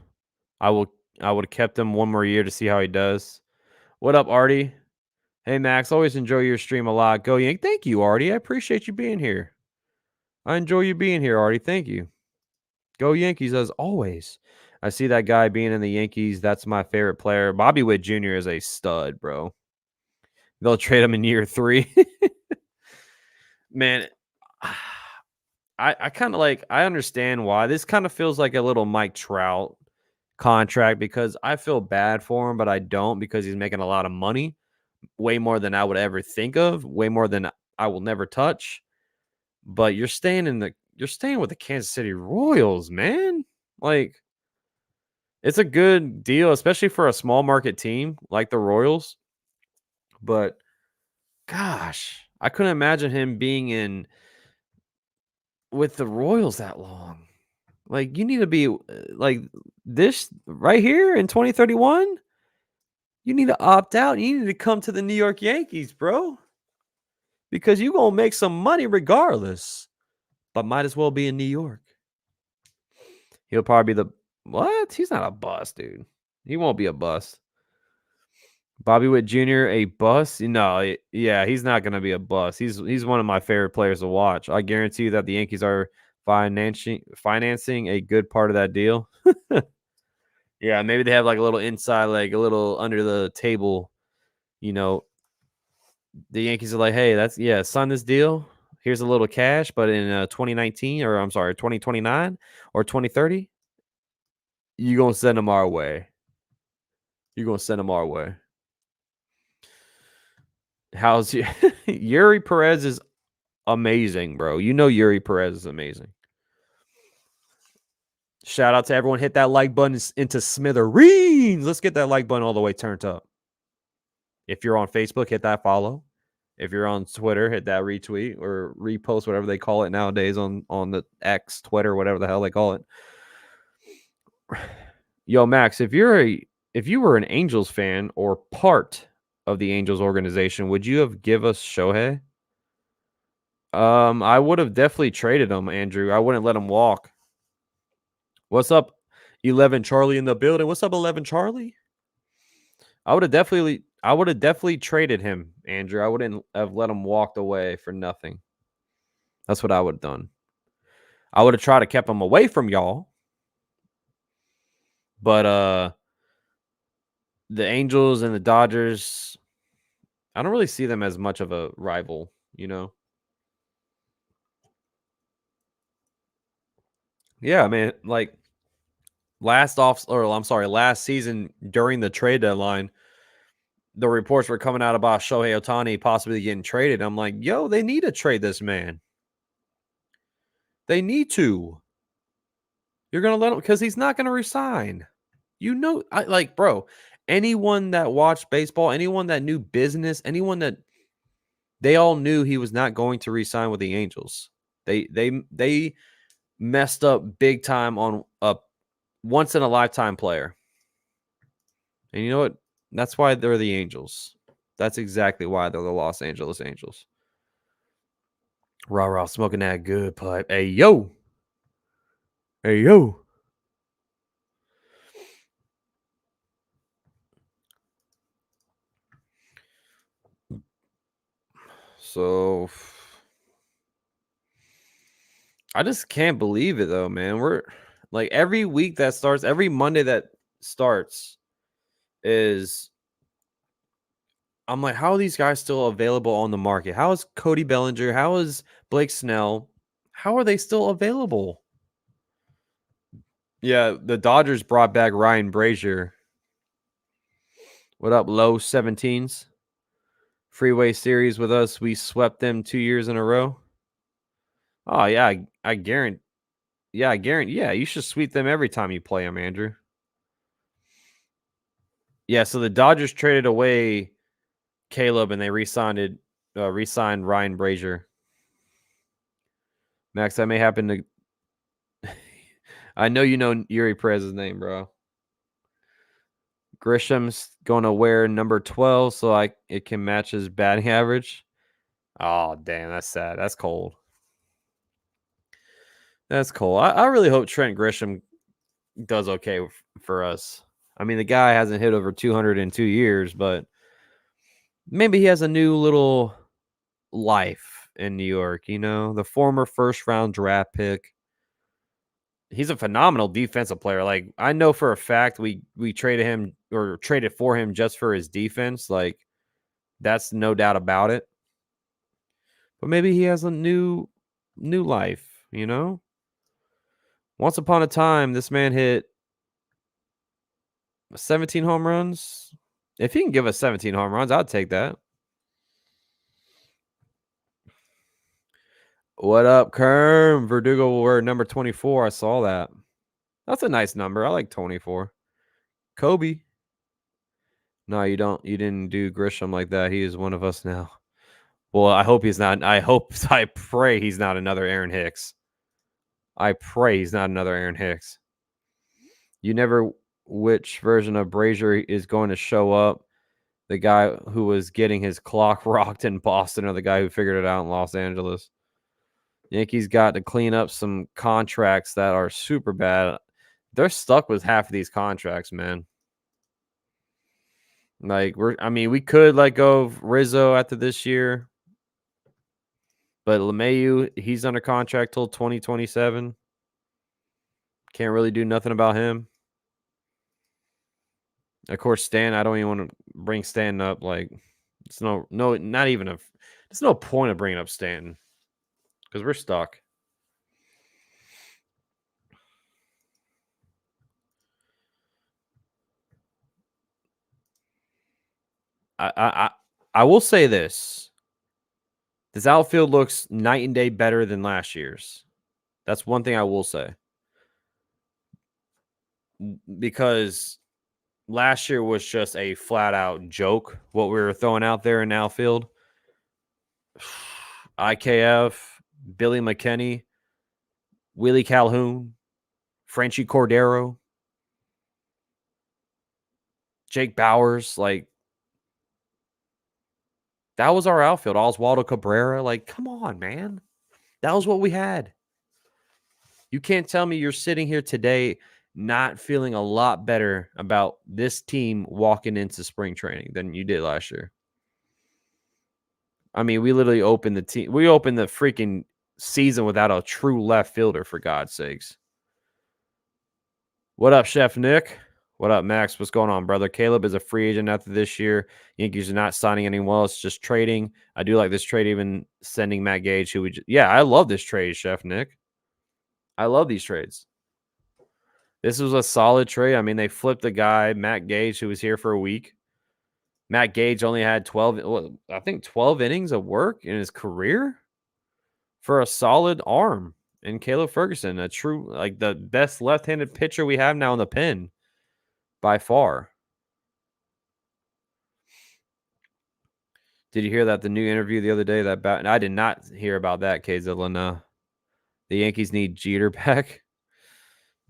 S1: I would have kept him one more year to see how he does. What up, Artie? Hey, Max. Always enjoy your stream a lot. Go Yank. Thank you, Artie. I appreciate you being here. I enjoy you being here, Artie. Thank you. Go Yankees as always. I see that guy being in the Yankees. That's my favorite player. Bobby Witt Jr. is a stud, bro. They'll trade him in year 3. Man, I kind of I understand why. This kind of feels like a little Mike Trout contract because I feel bad for him, but I don't because he's making a lot of money, way more than I would ever think of, way more than I will never touch. But you're staying with the Kansas City Royals, man. Like, it's a good deal, especially for a small market team like the Royals. But gosh, I couldn't imagine him being with the Royals that long. Like, you need to be like this right here in 2031. You need to opt out. You need to come to the New York Yankees, bro. Because you're going to make some money regardless. But might as well be in New York. He'll probably be what? He's not a bust, dude. He won't be a bust. Bobby Witt Jr., a bust? No, yeah, he's not going to be a bust. He's one of my favorite players to watch. I guarantee you that the Yankees are financing a good part of that deal. Yeah, maybe they have like a little inside, like a little under the table. The Yankees are like, hey, sign this deal. Here's a little cash, but in 2019 or I'm sorry, 2029 or 2030, you're going to send them our way. You're going to send them our way. How's you? Yuri Perez is amazing, bro. You know Yuri Perez is amazing. Shout out to everyone. Hit that like button into smithereens. Let's get that like button all the way turned up. If you're on Facebook, hit that follow. If you're on Twitter, hit that retweet or repost, whatever they call it nowadays on the X, Twitter, whatever the hell they call it. Yo, Max, if you were an Angels fan or part of the Angels organization, would you have give us Shohei? I would have definitely traded him, Andrew. I wouldn't let him walk. What's up, 11 Charlie in the building? What's up, 11 Charlie? I would have definitely traded him, Andrew. I wouldn't have let him walk away for nothing. That's what I would have done. I would have tried to keep him away from y'all. But the Angels and the Dodgers, I don't really see them as much of a rival, you know? Yeah, man, like last season during the trade deadline, the reports were coming out about Shohei Ohtani possibly getting traded. I'm like, yo, they need to trade this man. They need to. You're going to let him because he's not going to resign. You know, bro, anyone that watched baseball, anyone that knew business, anyone that they all knew he was not going to resign with the Angels. They messed up big time on a once in a lifetime player. And you know what? That's why they're the Angels. That's exactly why they're the Los Angeles Angels. Rah rah, smoking that good pipe. Hey yo. Hey yo. So I just can't believe it though, man. We're like every week that starts, every Monday that starts is I'm like, how are these guys still available on the market? How is Cody Bellinger? How is Blake Snell? How are they still available? Yeah, the Dodgers brought back Ryan Brazier. What up, low 17s? Freeway series with us. We swept them 2 years in a row. Oh, yeah, I guarantee. Yeah, I guarantee. Yeah, you should sweep them every time you play them, Andrew. Yeah, so the Dodgers traded away Caleb and they re-signed Ryan Brazier. Max, that may happen to. I know you know Yuri Perez's name, bro. Grisham's going to wear number 12 so it can match his batting average. Oh, damn, that's sad. That's cold. That's cold. I really hope Trent Grisham does okay for us. I mean, the guy hasn't hit over 200 in 2 years, but maybe he has a new little life in New York, you know? The former first-round draft pick. He's a phenomenal defensive player. Like, I know for a fact we traded him or traded for him just for his defense. Like, that's no doubt about it. But maybe he has a new life, you know? Once upon a time, this man hit 17 home runs. If he can give us 17 home runs, I'd take that. What up, Kerm? Verdugo will wear number 24. I saw that. That's a nice number. I like 24. Kobe. No, you don't. You didn't do Grisham like that. He is one of us now. Well, I hope he's not. I pray he's not another Aaron Hicks. I pray he's not another Aaron Hicks. You never which version of Brazier is going to show up. The guy who was getting his clock rocked in Boston or the guy who figured it out in Los Angeles. Yankees got to clean up some contracts that are super bad. They're stuck with half of these contracts, man. Like we could let go of Rizzo after this year. But LeMahieu, he's under contract till 2027. Can't really do nothing about him. Of course, Stan, I don't even want to bring Stanton up. Like, it's not even there's no point of bringing up Stanton because we're stuck. I will say this. This outfield looks night and day better than last year's. That's one thing I will say. Because last year was just a flat out joke what we were throwing out there in outfield. IKF, Billy McKinney, Willie Calhoun, Frenchie Cordero, Jake Bowers, like that was our outfield. Oswaldo Cabrera, like come on, man. That was what we had. You can't tell me you're sitting here today not feeling a lot better about this team walking into spring training than you did last year. I mean, we literally opened the team. We opened the freaking season without a true left fielder, for God's sakes. What up, Chef Nick? What up, Max? What's going on, brother? Caleb is a free agent after this year. Yankees are not signing anyone else, just trading. I do like this trade, even sending Matt Gage, who yeah, I love this trade, Chef Nick. I love these trades. This was a solid trade. I mean, they flipped the guy, Matt Gage, who was here for a week. Matt Gage only had 12 innings of work in his career for a solid arm. And Caleb Ferguson, a true, like the best left-handed pitcher we have now in the pen by far. Did you hear that the new interview the other day that I did not hear about that, KZilla. The Yankees need Jeter back.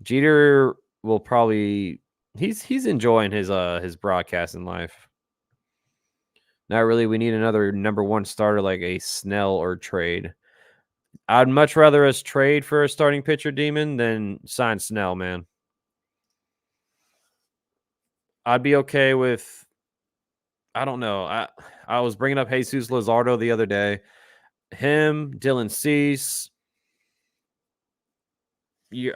S1: Jeter will probably he's enjoying his broadcasting life. Not really. We need another number one starter like a Snell or trade. I'd much rather us trade for a starting pitcher, Demon, than sign Snell, man. I'd be okay with, I don't know. I was bringing up Jesus Luzardo the other day. Him, Dylan Cease.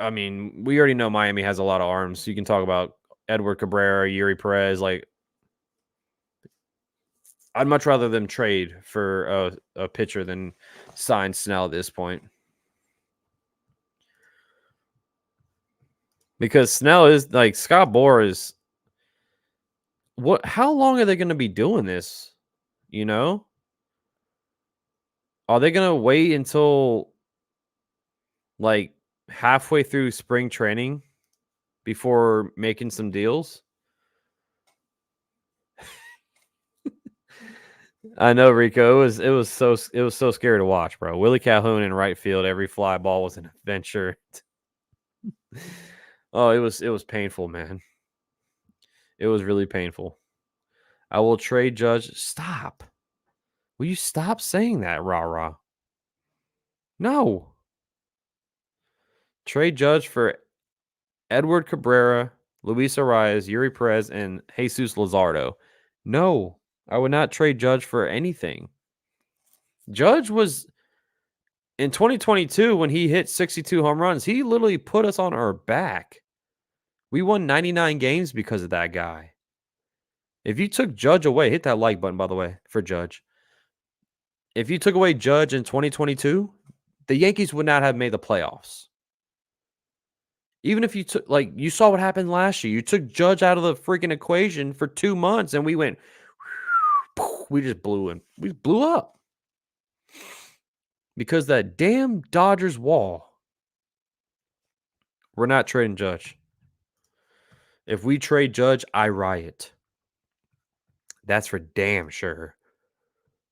S1: I mean, we already know Miami has a lot of arms. So you can talk about Edward Cabrera, Yuri Perez. Like, I'd much rather them trade for a pitcher than sign Snell at this point. Because Snell is like Scott Boras is how long are they going to be doing this? You know? Are they going to wait until like halfway through spring training before making some deals? I know, Rico. It was so scary to watch, bro. Willie Calhoun in right field, every fly ball was an adventure. Oh, it was painful, man. It was really painful. I will trade Judge. Stop. Will you stop saying that, rah-rah? No. Trade Judge for Edward Cabrera, Luis Arias, Yuri Perez, and Jesus Luzardo. No, I would not trade Judge for anything. Judge was in 2022 when he hit 62 home runs. He literally put us on our back. We won 99 games because of that guy. If you took Judge away, hit that like button, by the way, for Judge. If you took away Judge in 2022, the Yankees would not have made the playoffs. Even if you took, like, you saw what happened last year. You took Judge out of the freaking equation for 2 months, and we went, we just blew him. We blew up. Because that damn Dodgers wall. We're not trading Judge. If we trade Judge, I riot. That's for damn sure.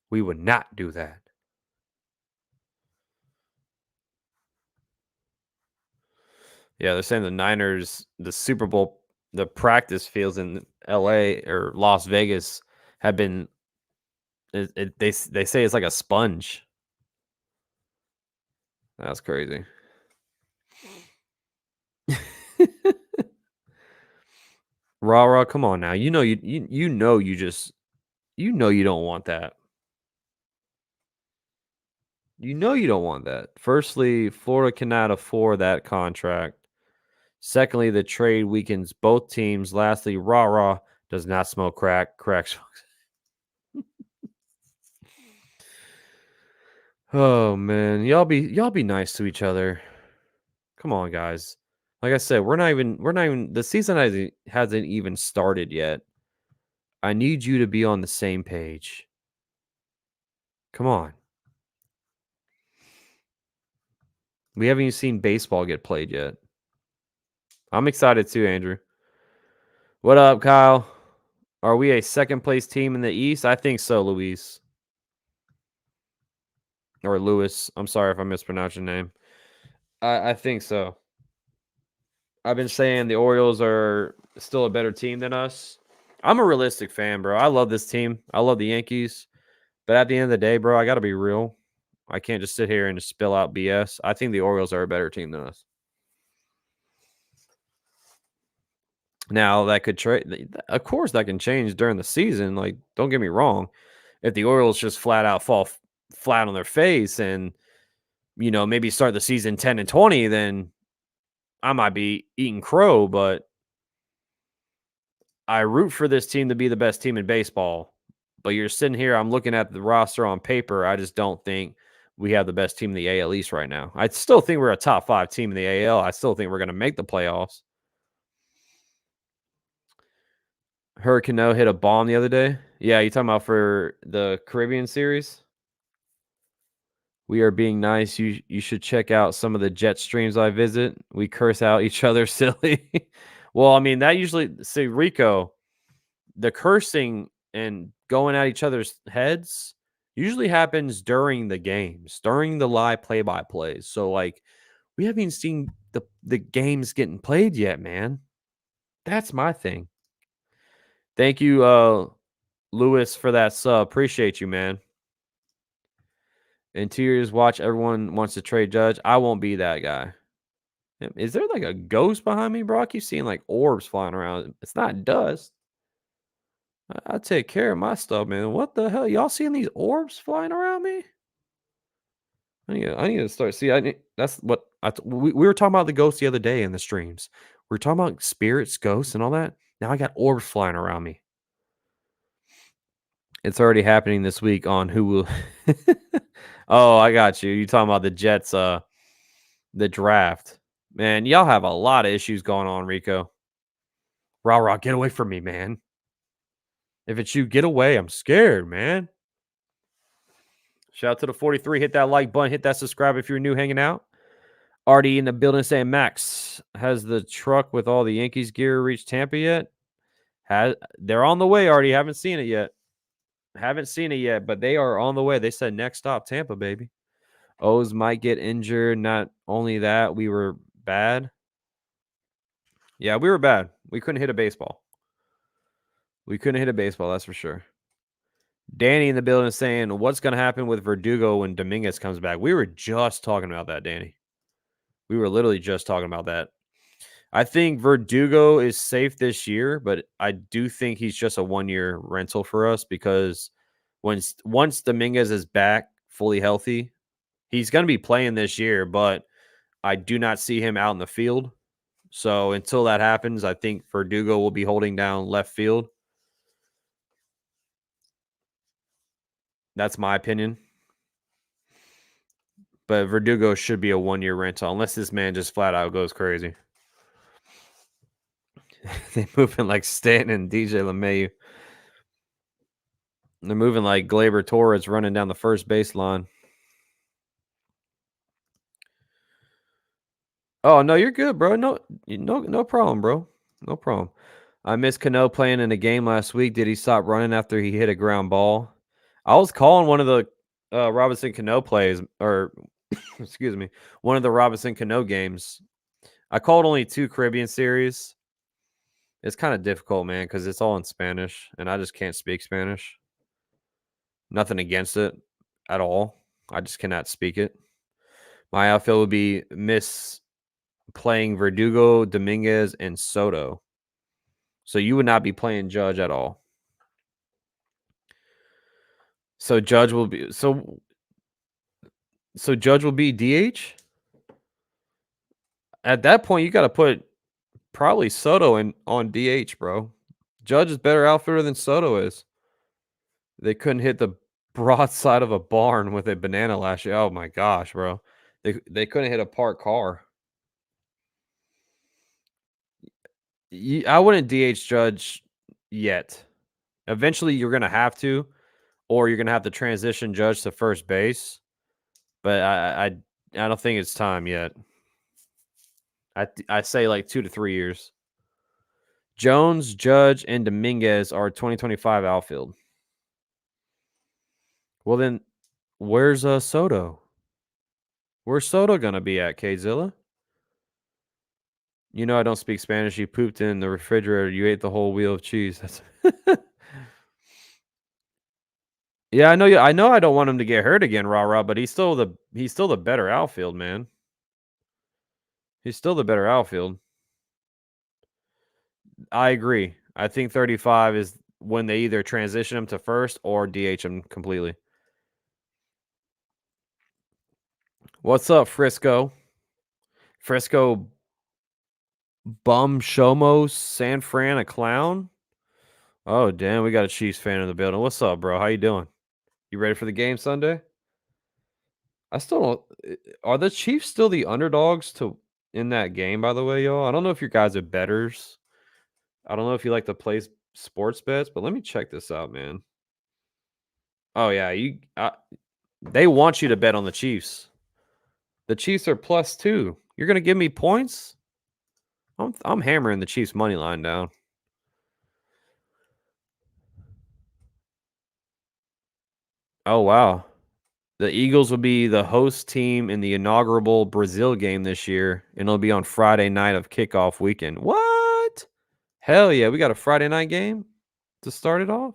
S1: We would not do that. Yeah, they're saying the Niners, the Super Bowl, the practice fields in LA or Las Vegas have been, they say it's like a sponge. That's crazy. Rah, come on now. You know you don't want that. You know you don't want that. Firstly, Florida cannot afford that contract. Secondly, the trade weakens both teams. Lastly, rah does not smoke crack. Crack smokes. Oh man, y'all be nice to each other. Come on, guys. Like I said, we're not even the season hasn't even started yet. I need you to be on the same page. Come on. We haven't even seen baseball get played yet. I'm excited too, Andrew. What up, Kyle? Are we a second place team in the East? I think so, Luis. Or Lewis. I'm sorry if I mispronounced your name. I think so. I've been saying the Orioles are still a better team than us. I'm a realistic fan, bro. I love this team. I love the Yankees. But at the end of the day, bro, I got to be real. I can't just sit here and just spill out BS. I think the Orioles are a better team than us. Now, that could trade. Of course, that can change during the season. Like, don't get me wrong. If the Orioles just flat out fall flat on their face and, maybe start the season 10-20, then I might be eating crow. But I root for this team to be the best team in baseball. But you're sitting here, I'm looking at the roster on paper. I just don't think we have the best team in the AL East right now. I still think we're a top 5 team in the AL. I still think we're going to make the playoffs. Hurricane hit a bomb the other day. Yeah, you talking about for the Caribbean series? We are being nice. You should check out some of the jet streams I visit. We curse out each other silly. Well, I mean, that usually, see, Rico, the cursing and going at each other's heads usually happens during the games, during the live play-by-plays. So, like, we haven't even seen the games getting played yet, man. That's my thing. Thank you, Lewis, for that sub. Appreciate you, man. Interiors watch. Everyone wants to trade Judge. I won't be that guy. Is there like a ghost behind me, bro? I keep seeing like orbs flying around. It's not dust. I take care of my stuff, man. What the hell? Y'all seeing these orbs flying around me? I need to start. See, that's what we were talking about the ghosts the other day in the streams. We were talking about spirits, ghosts, and all that. Now I got orbs flying around me. It's already happening this week on who will. Oh, I got you. You talking about the Jets? The draft. Man, y'all have a lot of issues going on, Rico. Rah, get away from me, man. If it's you, get away. I'm scared, man. Shout out to the 43. Hit that like button. Hit that subscribe if you're new hanging out. Already in the building saying, Max, has the truck with all the Yankees gear reached Tampa yet? They're on the way, already. Haven't seen it yet. But they are on the way. They said next stop, Tampa, baby. O's might get injured. Not only that, we were bad. Yeah, we were bad. We couldn't hit a baseball. That's for sure. Danny in the building saying, what's going to happen with Verdugo when Dominguez comes back? We were just talking about that, Danny. We were literally just talking about that. I think Verdugo is safe this year, but I do think he's just a 1-year rental for us because once Dominguez is back fully healthy, he's going to be playing this year, but I do not see him out in the field. So until that happens, I think Verdugo will be holding down left field. That's my opinion. But Verdugo should be a 1-year rental unless this man just flat out goes crazy. They're moving like Stanton and DJ LeMahieu. They're moving like Gleyber Torres running down the first baseline. Oh, no, you're good, bro. No problem, bro. No problem. I missed Cano playing in a game last week. Did he stop running after he hit a ground ball? I was calling one of the Robinson Cano plays, or excuse me, one of the Robinson Cano games. I called only 2 Caribbean series. It's kind of difficult, man, because it's all in Spanish, and I just can't speak Spanish. Nothing against it at all. I just cannot speak it. My outfield would be playing Verdugo, Dominguez, and Soto. So you would not be playing Judge at all. So Judge will be Judge will be DH. At that point, you got to put probably Soto on DH, bro. Judge is better outfielder than Soto is. They couldn't hit the broadside of a barn with a banana last year. Oh my gosh, bro. They couldn't hit a parked car. I wouldn't DH Judge yet. Eventually, you're going to have to, or you're going to have to transition Judge to first base. But I don't think it's time yet. I say like 2 to 3 years. Jones, Judge, and Dominguez are 2025 outfield. Well, then where's Soto? Where's Soto going to be at, Kzilla? You know I don't speak Spanish. You pooped in the refrigerator. You ate the whole wheel of cheese. That's yeah, I know. I know. I don't want him to get hurt again, rah, but he's still the better outfield, man. He's still the better outfield. I agree. I think 35 is when they either transition him to first or DH him completely. What's up, Frisco? Frisco bum Shomo San Fran a clown? Oh, damn, we got a Chiefs fan in the building. What's up, bro? How you doing? You ready for the game Sunday? I still don't. Are the Chiefs still the underdogs in that game, by the way, y'all? I don't know if your guys are betters. I don't know if you like to play sports bets, but let me check this out, man. Oh, yeah. They want you to bet on the Chiefs. The Chiefs are +2. You're going to give me points? I'm hammering the Chiefs money line down. Oh, wow. The Eagles will be the host team in the inaugural Brazil game this year, and it'll be on Friday night of kickoff weekend. What? Hell yeah, we got a Friday night game to start it off.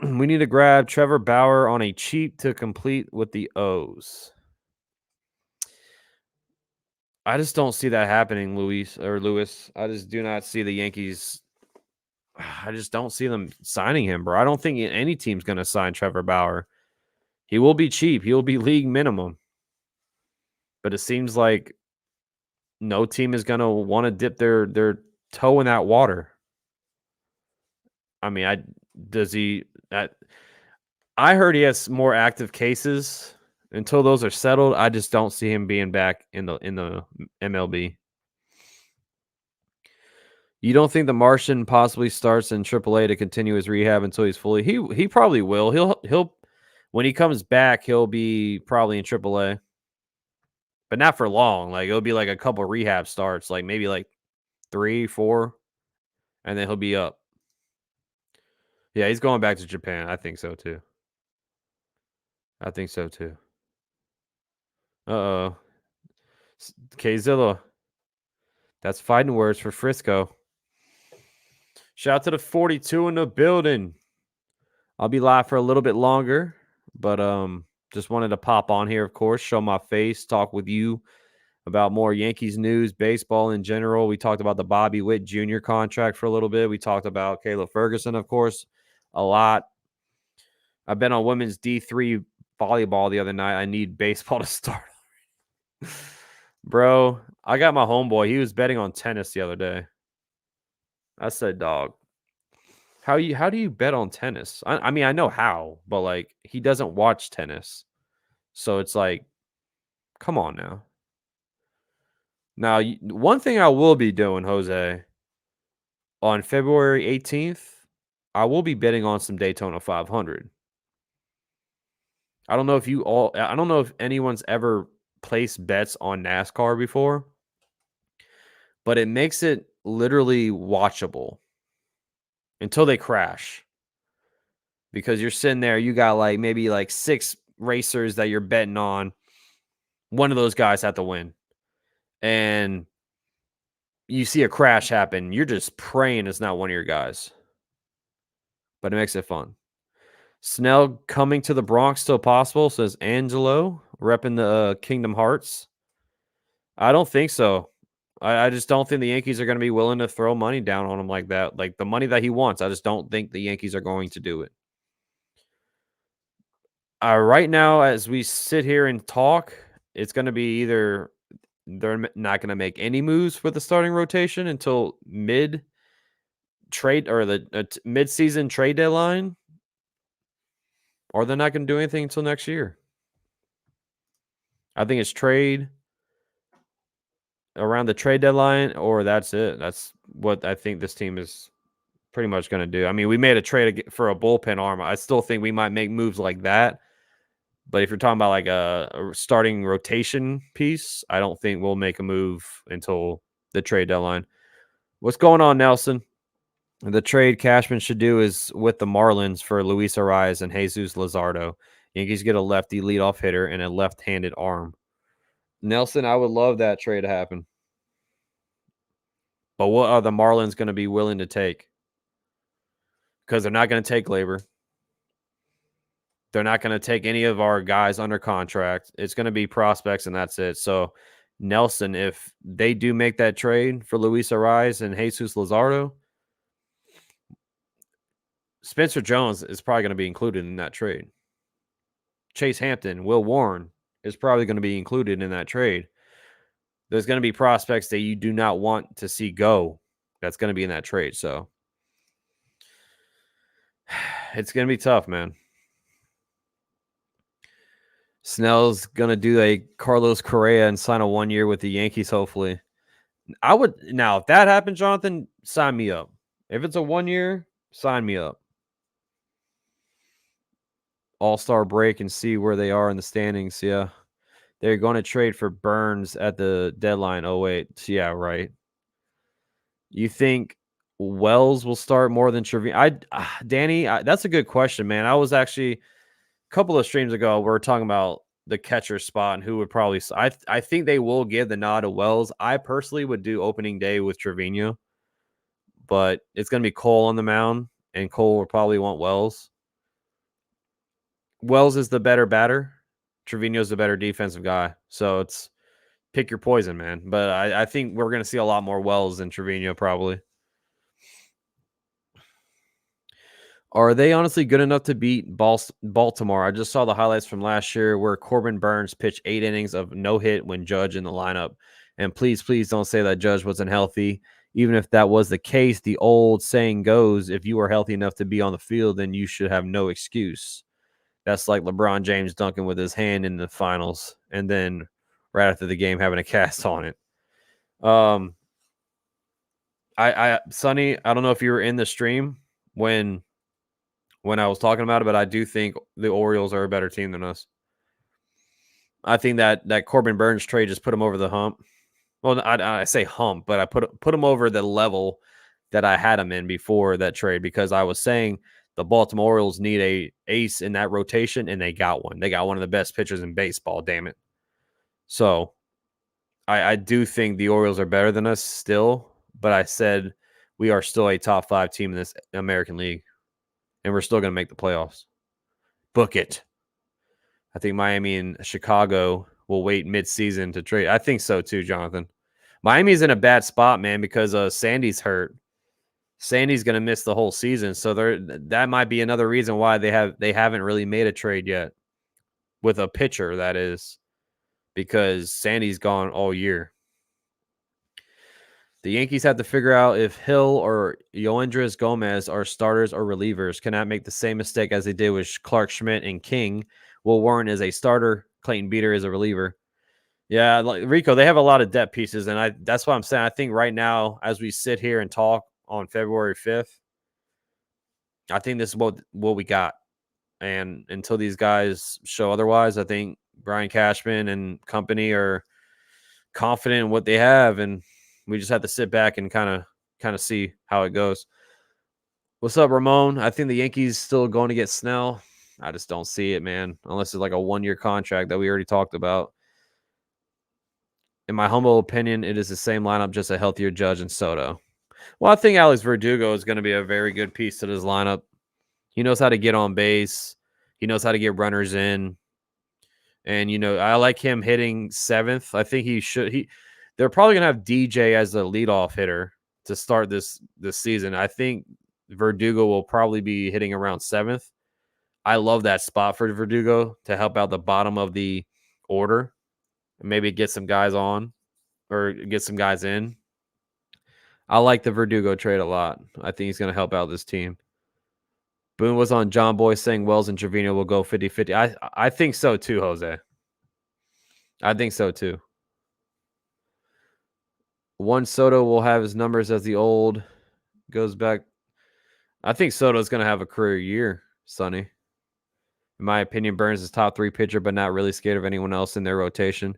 S1: We need to grab Trevor Bauer on a cheap to complete with the O's. I just don't see that happening, Lewis. I just do not see the Yankees. I just don't see them signing him, bro. I don't think any team's going to sign Trevor Bauer. He will be cheap. He will be league minimum. But it seems like no team is going to want to dip their toe in that water. I mean, I heard he has more active cases. Until those are settled, I just don't see him being back in the MLB. You don't think the Martian possibly starts in AAA to continue his rehab until he's fully? He probably will. He'll when he comes back, he'll be probably in AAA, but not for long. Like it'll be like a couple rehab starts, like maybe like 3, 4, and then he'll be up. Yeah, he's going back to Japan. I think so too. Uh-oh. Kzilla. That's fighting words for Frisco. Shout out to the 42 in the building. I'll be live for a little bit longer, but just wanted to pop on here, of course, show my face, talk with you about more Yankees news, baseball in general. We talked about the Witt Jr. contract for a little bit. We talked about Caleb Ferguson, of course, a lot. I've been on women's D3 volleyball the other night. I need baseball to start. Bro, I got my homeboy. He was betting on tennis the other day. I said, dog, how do you bet on tennis? I mean, I know how, but like he doesn't watch tennis. So it's like, come on now. Now, one thing I will be doing, Jose, on February 18th, I will be betting on some Daytona 500. I don't know if anyone's ever placed bets on NASCAR before, but it makes it literally watchable until they crash. Because you're sitting there, you got like maybe like 6 racers that you're betting on. One of those guys have to win. And you see a crash happen, you're just praying it's not one of your guys. But it makes it fun. Snell coming to the Bronx still possible, says Angelo, repping the Kingdom Hearts. I don't think so. I just don't think the Yankees are going to be willing to throw money down on him like that. Like the money that he wants, I just don't think the Yankees are going to do it. Right now, as we sit here and talk, it's going to be either they're not going to make any moves for the starting rotation until mid trade or the mid-season trade deadline, or they're not going to do anything until next year. I think it's trade around the trade deadline, or that's it. That's what I think this team is pretty much going to do. I mean, we made a trade for a bullpen arm. I still think we might make moves like that. But if you're talking about like a starting rotation piece, I don't think we'll make a move until the trade deadline. What's going on, Nelson? The trade Cashman should do is with the Marlins for Luis Ariz and Jesus Luzardo. Yankees get a lefty leadoff hitter and a left-handed arm. Nelson, I would love that trade to happen. But what are the Marlins going to be willing to take? Because they're not going to take labor. They're not going to take any of our guys under contract. It's going to be prospects, and that's it. So, Nelson, if they do make that trade for Luis Ariz and Jesus Luzardo, Spencer Jones is probably going to be included in that trade. Chase Hampton, Will Warren is probably going to be included in that trade. There's going to be prospects that you do not want to see go that's going to be in that trade. So, it's going to be tough, man. Snell's going to do a Carlos Correa and sign a 1 year with the Yankees, hopefully. I would now, if that happens, Jonathan, sign me up. If it's a 1 year, sign me up. All-star break and see where they are in the standings. Yeah. They're going to trade for Burns at the deadline. Oh, wait. Yeah, right. You think Wells will start more than Trevino? Danny, that's a good question, man. I was actually a couple of streams ago, we were talking about the catcher spot and who would probably. I think they will give the nod to Wells. I personally would do opening day with Trevino, but it's going to be Cole on the mound, and Cole will probably want Wells. Wells is the better batter. Trevino's the better defensive guy. So it's pick your poison, man. But I think we're going to see a lot more Wells than Trevino probably. Are they honestly good enough to beat Baltimore? I just saw the highlights from last year where Corbin Burns pitched 8 innings of no hit when Judge in the lineup. And please don't say that Judge wasn't healthy. Even if that was the case, the old saying goes, if you are healthy enough to be on the field, then you should have no excuse. That's like LeBron James dunking with his hand in the finals and then right after the game having a cast on it. Sonny, I don't know if you were in the stream when I was talking about it, but I do think the Orioles are a better team than us. I think that Corbin Burns trade just put him over the hump. Well, I say hump, but I put him over the level that I had him in before that trade because I was saying the Baltimore Orioles need a ace in that rotation, and they got one. They got one of the best pitchers in baseball, damn it. So I do think the Orioles are better than us still, but I said we are still a top 5 team in this American League, and we're still going to make the playoffs. Book it. I think Miami and Chicago will wait mid-season to trade. I think so too, Jonathan. Miami's in a bad spot, man, because Sandy's hurt. Sandy's going to miss the whole season, so that might be another reason why they haven't really made a trade yet with a pitcher, that is, because Sandy's gone all year. The Yankees have to figure out if Hill or Yoendris Gomez are starters or relievers. Cannot make the same mistake as they did with Clark Schmidt and King. Will Warren is a starter. Clayton Beeter is a reliever. Yeah, like Rico, they have a lot of depth pieces, and that's what I'm saying. I think right now, as we sit here and talk on February 5th, I think this is what we got. And until these guys show otherwise, I think Brian Cashman and company are confident in what they have, and we just have to sit back and kind of see how it goes. What's up, Ramon? I think the Yankees still going to get Snell. I just don't see it, man, unless it's like a 1-year contract that we already talked about. In my humble opinion, it is the same lineup, just a healthier Judge and Soto. Well, I think Alex Verdugo is going to be a very good piece to this lineup. He knows how to get on base. He knows how to get runners in. And, I like him hitting 7th. I think he should. They're probably going to have DJ as the leadoff hitter to start this season. I think Verdugo will probably be hitting around 7th. I love that spot for Verdugo to help out the bottom of the order and maybe get some guys on or get some guys in. I like the Verdugo trade a lot. I think he's going to help out this team. Boone was on John Boy saying Wells and Trevino will go 50-50. I think so too, Jose. I think so too. Juan Soto will have his numbers as the old goes back. I think Soto's going to have a career year, Sonny. In my opinion, Burns is top 3 pitcher, but not really scared of anyone else in their rotation.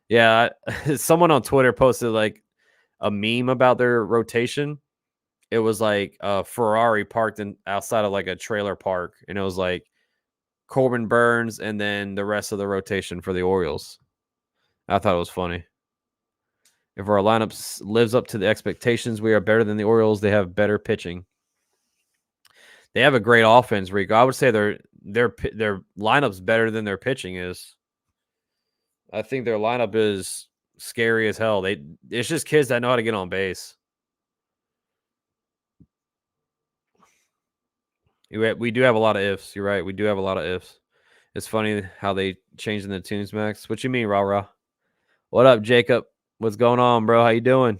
S1: Yeah, someone on Twitter posted like a meme about their rotation. It was like a Ferrari parked outside of like a trailer park, and it was like Corbin Burns and then the rest of the rotation for the Orioles. I thought it was funny. If our lineup lives up to the expectations, we are better than the Orioles. They have better pitching. They have a great offense, Rico. I would say their lineup's better than their pitching is. I think their lineup is scary as hell. It's just kids that know how to get on base. We do have a lot of ifs. You're right. We do have a lot of ifs. It's funny how they changed in the tunes, Max. What you mean, rah rah? What up, Jacob? What's going on, bro? How you doing?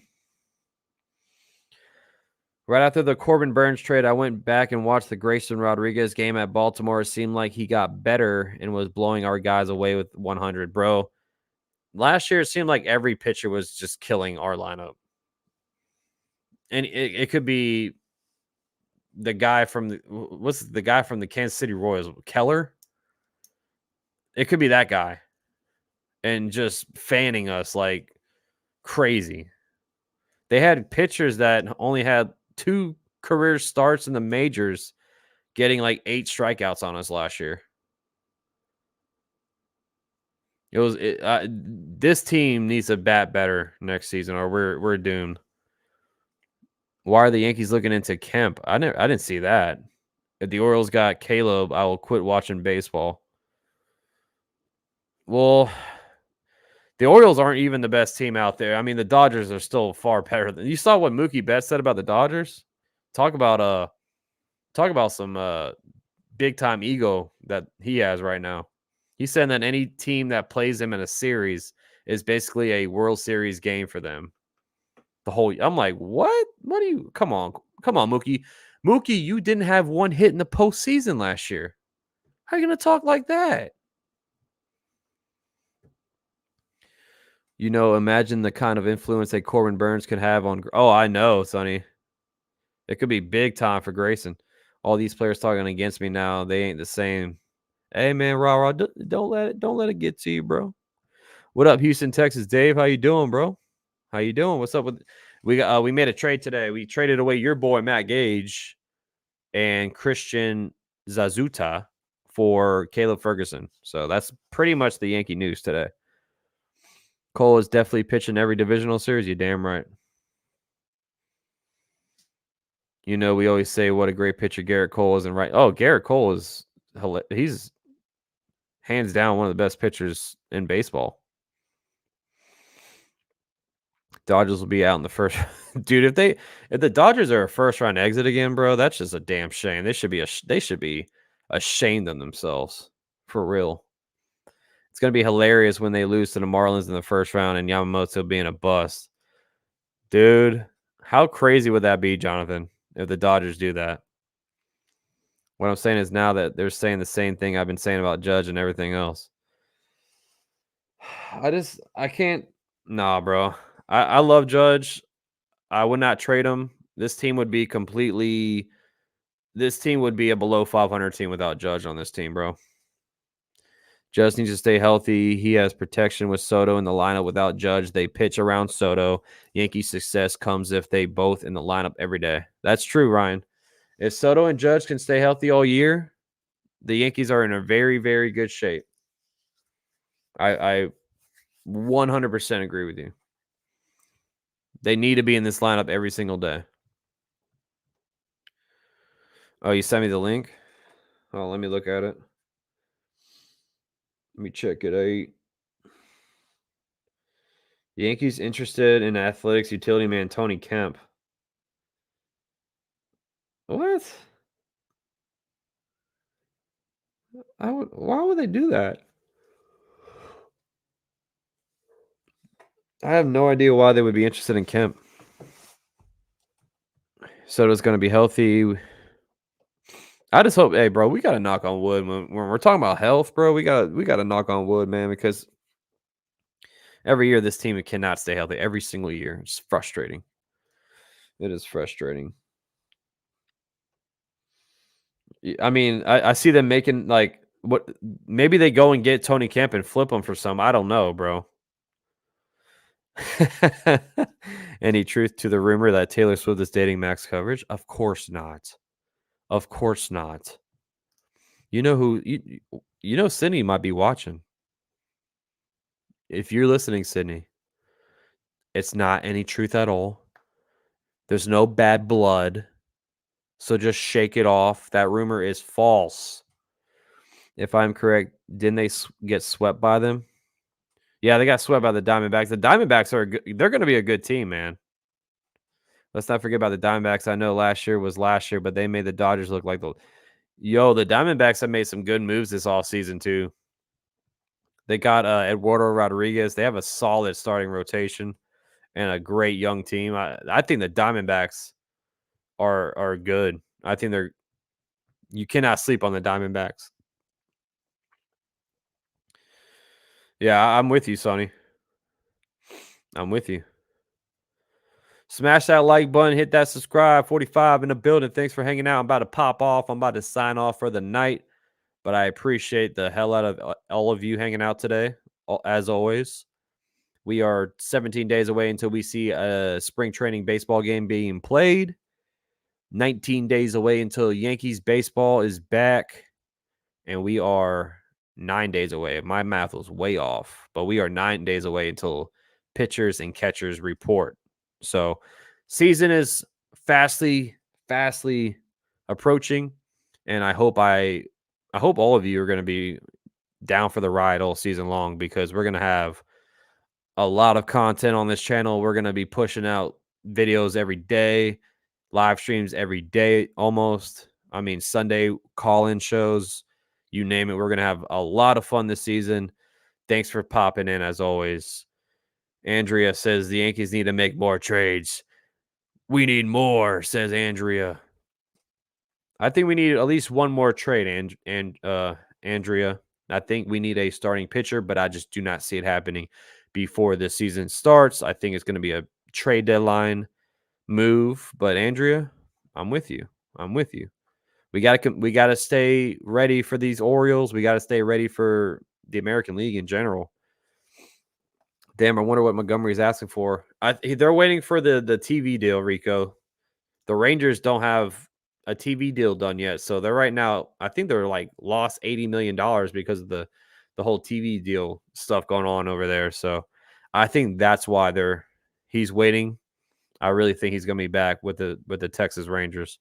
S1: Right after the Corbin Burns trade, I went back and watched the Grayson Rodriguez game at Baltimore. It seemed like he got better and was blowing our guys away with 100, bro. Last year, it seemed like every pitcher was just killing our lineup. And it could be the guy from the guy from the Kansas City Royals, Keller? It could be that guy. And just fanning us like crazy. They had pitchers that only had 2 career starts in the majors getting like 8 strikeouts on us last year. This team needs to bat better next season, or we're doomed. Why are the Yankees looking into Kemp? I didn't see that. If the Orioles got Caleb, I will quit watching baseball. Well, the Orioles aren't even the best team out there. I mean, the Dodgers are still far better than. You saw what Mookie Betts said about the Dodgers? Talk about some big time ego that he has right now. He's saying that any team that plays him in a series is basically a World Series game for them. I'm like, what? What do you? Come on, Mookie. Mookie, you didn't have 1 hit in the postseason last year. How are you gonna talk like that? Imagine the kind of influence that Corbin Burns could have on. Oh, I know, Sonny. It could be big time for Grayson. All these players talking against me now, they ain't the same. Hey man, rah, don't let it get to you, bro. What up, Houston, Texas? Dave, how you doing, bro? How you doing? What's up with we made a trade today. We traded away your boy Matt Gage and Christian Zazuta for Caleb Ferguson. So that's pretty much the Yankee news today. Cole is definitely pitching every divisional series. You're damn right. We always say what a great pitcher Garrett Cole is, and right. Oh, Garrett Cole is he's hands down one of the best pitchers in baseball. Dodgers will be out in the first. Dude, if the Dodgers are a first round exit again, bro, that's just a damn shame. They should be ashamed of themselves, for real. It's gonna be hilarious when they lose to the Marlins in the first round and Yamamoto being a bust. Dude, how crazy would that be, Jonathan, if the Dodgers do that? What I'm saying is now that they're saying the same thing I've been saying about Judge and everything else. I can't. Nah, bro. I love Judge. I would not trade him. This team would be a below 500 team without Judge on this team, bro. Judge needs to stay healthy. He has protection with Soto in the lineup. Without Judge, they pitch around Soto. Yankee success comes if they both in the lineup every day. That's true, Ryan. If Soto and Judge can stay healthy all year, the Yankees are in a very, very good shape. I 100% agree with you. They need to be in this lineup every single day. Oh, you sent me the link? Oh, let me look at it. Let me check it out. Yankees interested in athletics utility man Tony Kemp. What? Why would they do that? I have no idea why they would be interested in Kemp. Soto's going to be healthy. I just hope, hey, bro, we got to knock on wood when we're talking about health, bro. We got to knock on wood, man, because every year this team cannot stay healthy. Every single year, it's frustrating. It is frustrating. I mean, I see them making like what maybe they go and get Tony Kemp and flip him for some. I don't know, bro. Any truth to the rumor that Taylor Swift is dating Max Coverage? Of course not. Of course not. You know who you know Sydney might be watching. If you're listening, Sydney, it's not any truth at all. There's no bad blood. So just shake it off. That rumor is false. If I'm correct, didn't they get swept by them? Yeah, they got swept by the Diamondbacks. The Diamondbacks they're going to be a good team, man. Let's not forget about the Diamondbacks. I know last year was last year, but they made the Dodgers look like the Diamondbacks have made some good moves this offseason too. They got Eduardo Rodriguez. They have a solid starting rotation and a great young team. I think the Diamondbacks are good. I think you cannot sleep on the Diamondbacks. Yeah, I'm with you, Sonny. I'm with you. Smash that like button, hit that subscribe. 45 in the building. Thanks for hanging out. I'm about to pop off. I'm about to sign off for the night, but I appreciate the hell out of all of you hanging out today, as always. We are 17 days away until we see a spring training baseball game being played. 19 days away until Yankees baseball is back. And we are 9 days away. My math was way off, but we are 9 days away until pitchers and catchers report. So season is fastly approaching. And I hope all of you are going to be down for the ride all season long, because we're going to have a lot of content on this channel. We're going to be pushing out videos every day, live streams every day almost. I mean, Sunday call-in shows, you name it. We're going to have a lot of fun this season. Thanks for popping in as always. Andrea says the Yankees need to make more trades. We need more, says Andrea. I think we need at least one more trade, Andrea. I think we need a starting pitcher, but I just do not see it happening before the season starts. I think it's going to be a trade deadline move. But Andrea, I'm with you. I'm with you. We got to stay ready for these Orioles. We got to stay ready for the American League in general. Damn, I wonder what Montgomery's asking for. They're waiting for the TV deal, Rico. The Rangers don't have a TV deal done yet, so they're right now. I think they're like lost $80 million because of the whole TV deal stuff going on over there. So I think that's why he's waiting. I really think he's going to be back with the Texas Rangers.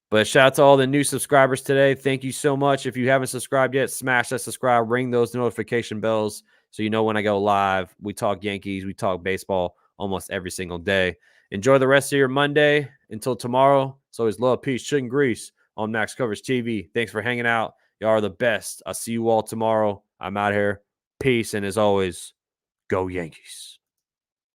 S1: But shout out to all the new subscribers today. Thank you so much. If you haven't subscribed yet, smash that subscribe, ring those notification bells so you know when I go live. We talk Yankees, we talk baseball almost every single day. Enjoy the rest of your Monday. Until tomorrow, it's always love, peace, chicken grease on Max Coverage TV. Thanks for hanging out. Y'all are the best. I'll see you all tomorrow. I'm out here. Peace. And as always, go Yankees.